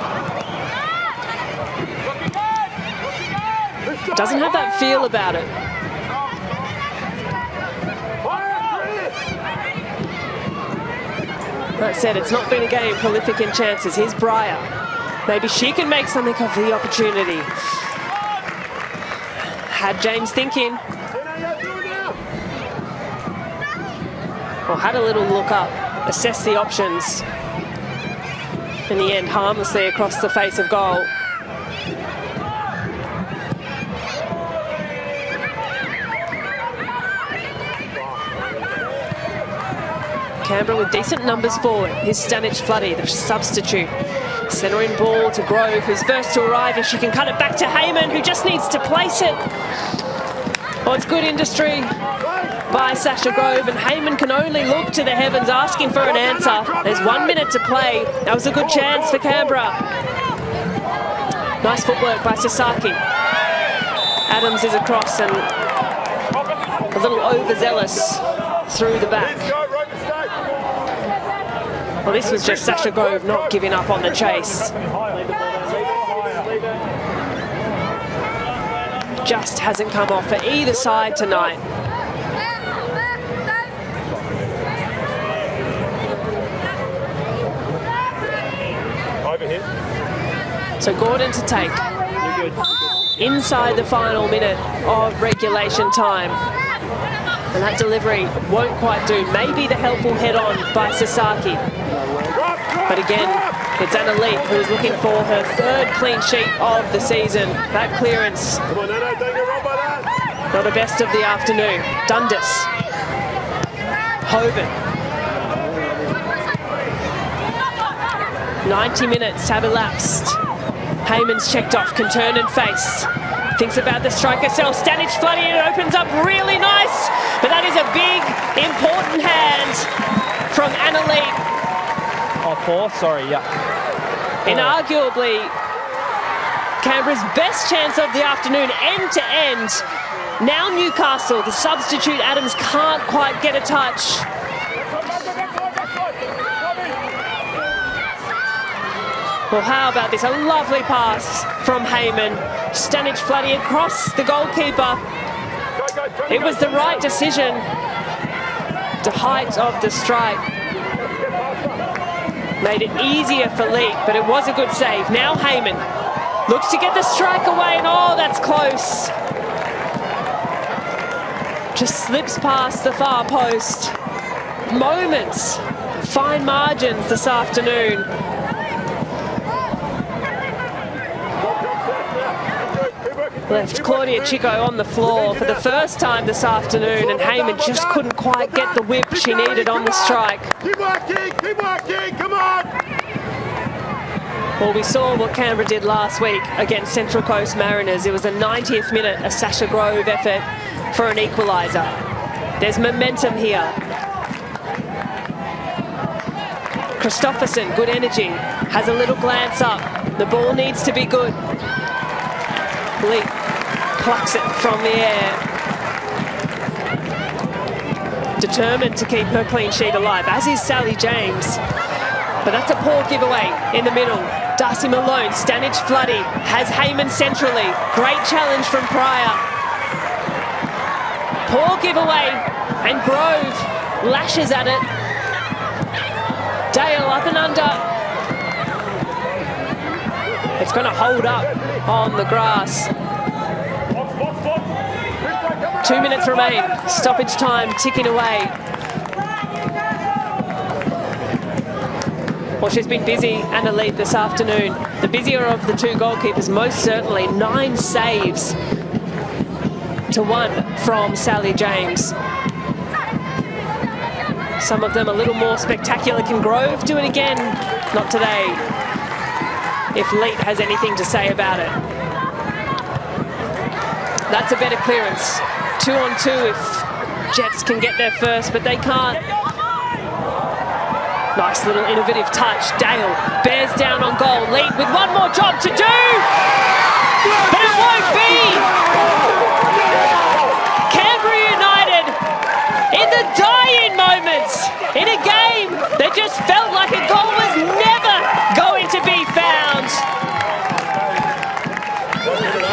Speaker 1: Doesn't have that feel about it. That said, it's not been a game prolific in chances. Here's Breyer. Maybe she can make something of the opportunity. Had James thinking. Or had a little look up, assess the options. In the end, harmlessly across the face of goal. Canberra with decent numbers forward. Here's Stanich Floody, the substitute. Centering ball to Grove, who's first to arrive. If she can cut it back to Heyman, who just needs to place it. Oh, it's good industry by Sasha Grove, and Heyman can only look to the heavens asking for an answer. There's 1 minute to play. That was a good chance for Canberra. Nice footwork by Sasaki. Adams is across and a little overzealous through the back. Well, this was just Sasha Grove not giving up on the chase. Just hasn't come off for either side tonight. So Gordon to take. Inside the final minute of regulation time. And that delivery won't quite do. Maybe the helpful head-on by Sasaki. But again, it's Anna Leap who's looking for her third clean sheet of the season. That clearance, not the best of the afternoon. Dundas. Hoban. 90 minutes have elapsed. Heyman's checked off, can turn and face. Thinks about the strike herself. Stanich Floody, it opens up really nice. But that is a big, important hand from Anna Leap.
Speaker 10: Oh, 4, sorry, yeah.
Speaker 1: Inarguably, Canberra's best chance of the afternoon, end to end. Now Newcastle, the substitute Adams can't quite get a touch. Well, how about this? A lovely pass from Heyman. Stanich Floody across the goalkeeper. It was the right decision. The height of the strike made it easier for Leap, but it was a good save. Now Heyman looks to get the strike away, and oh, that's close. Just slips past the far post. Moments, fine margins this afternoon. Left Claudia Chico on the floor for the first time this afternoon, and Heyman just couldn't quite get the whip she needed on the strike.
Speaker 2: Keep working, come on!
Speaker 1: Well, we saw what Canberra did last week against Central Coast Mariners. It was the 90th minute, a Sasha Grove effort for an equaliser. There's momentum here. Christopherson, good energy, has a little glance up. The ball needs to be good. Lee plucks it from the air. Determined to keep her clean sheet alive, as is Sally James. But that's a poor giveaway in the middle. Darcy Malone, Stanage Floody, has Heyman centrally. Great challenge from Pryor. Poor giveaway, and Grove lashes at it. Dale up and under. It's going to hold up on the grass. 2 minutes remain. Stoppage time ticking away. Well, she's been busy and elite this afternoon. The busier of the two goalkeepers, most certainly. 9 saves to 1 from Sally James. Some of them a little more spectacular. Can Grove do it again? Not today. If Leet has anything to say about it. That's a better clearance. 2-on-2 if Jets can get there first, but they can't. Nice little innovative touch. Dale bears down on goal. Leet with one more job to do, but it won't be. Canberra United in the dying moments in a game that just felt like a goal was never going to be found.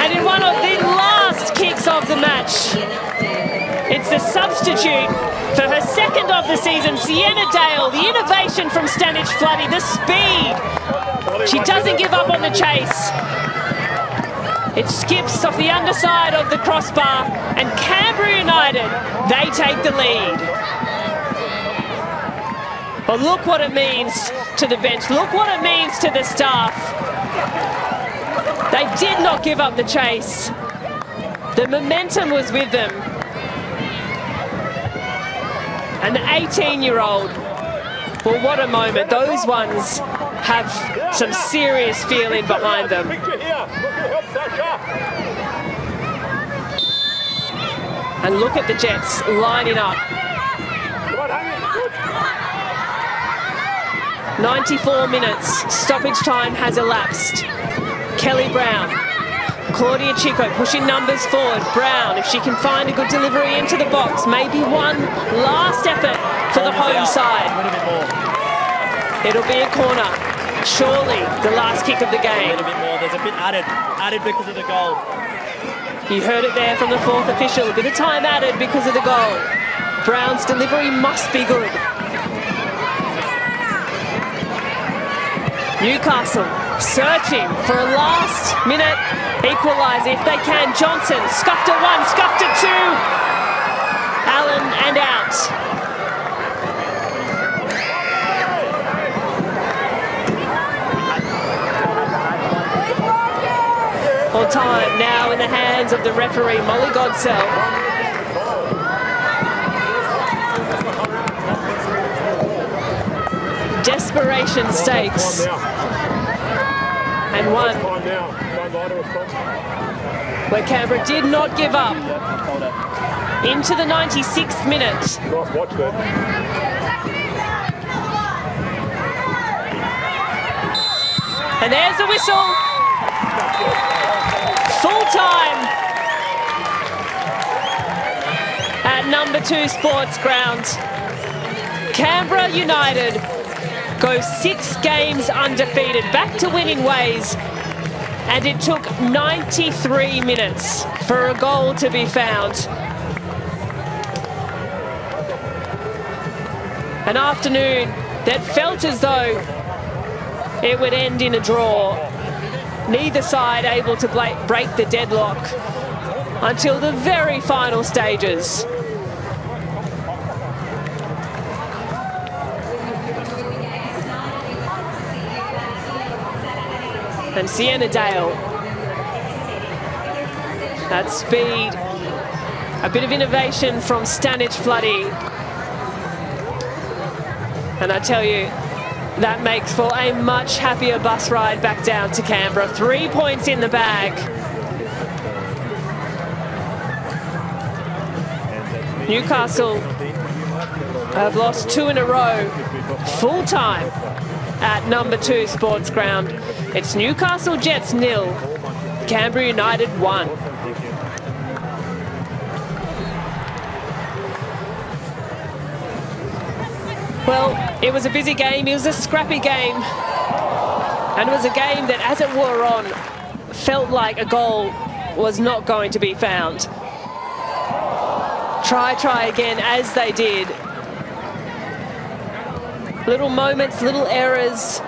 Speaker 1: And in one of the last kicks of the match, it's the substitute for her second of the season, Sienna Dale. The innovation from Stanage Floody, the speed. She doesn't give up on the chase. It skips off the underside of the crossbar, and Canberra United, they take the lead. But look what it means to the bench. Look what it means to the staff. They did not give up the chase. The momentum was with them. And the 18-year-old, well, what a moment. Those ones have some serious feeling behind them. And look at the Jets lining up. 94 minutes, stoppage time has elapsed. Kelly Brown, Claudia Chico pushing numbers forward. Brown, if she can find a good delivery into the box, maybe one last effort for the home side. It'll be a corner. Surely the last kick of the game.
Speaker 10: A little bit more, there's a bit added because of the goal.
Speaker 1: You heard it there from the fourth official. A bit of time added because of the goal. Brown's delivery must be good. Newcastle searching for a last-minute equaliser if they can. Johnson scuffed at 1, scuffed at 2. Allen and out. All time now in the hands of the referee, Molly Godsell. Desperation stakes. And one where Canberra did not give up. Into the 96th minute. And there's the whistle. Full time at number 2 Sports Ground. Canberra United go 6 games undefeated, back to winning ways, and it took 93 minutes for a goal to be found. An afternoon that felt as though it would end in a draw. Neither side able to break the deadlock until the very final stages. And Sienna Dale, that speed, a bit of innovation from Stanage Floody. And I tell you, that makes for a much happier bus ride back down to Canberra. 3 points in the bag. Newcastle have lost 2 in a row, full time at number 2 Sports Ground. It's Newcastle Jets 0, Canberra United 1. Well, it was a busy game, it was a scrappy game, and it was a game that, as it wore on, felt like a goal was not going to be found. Try again, as they did. Little moments, little errors,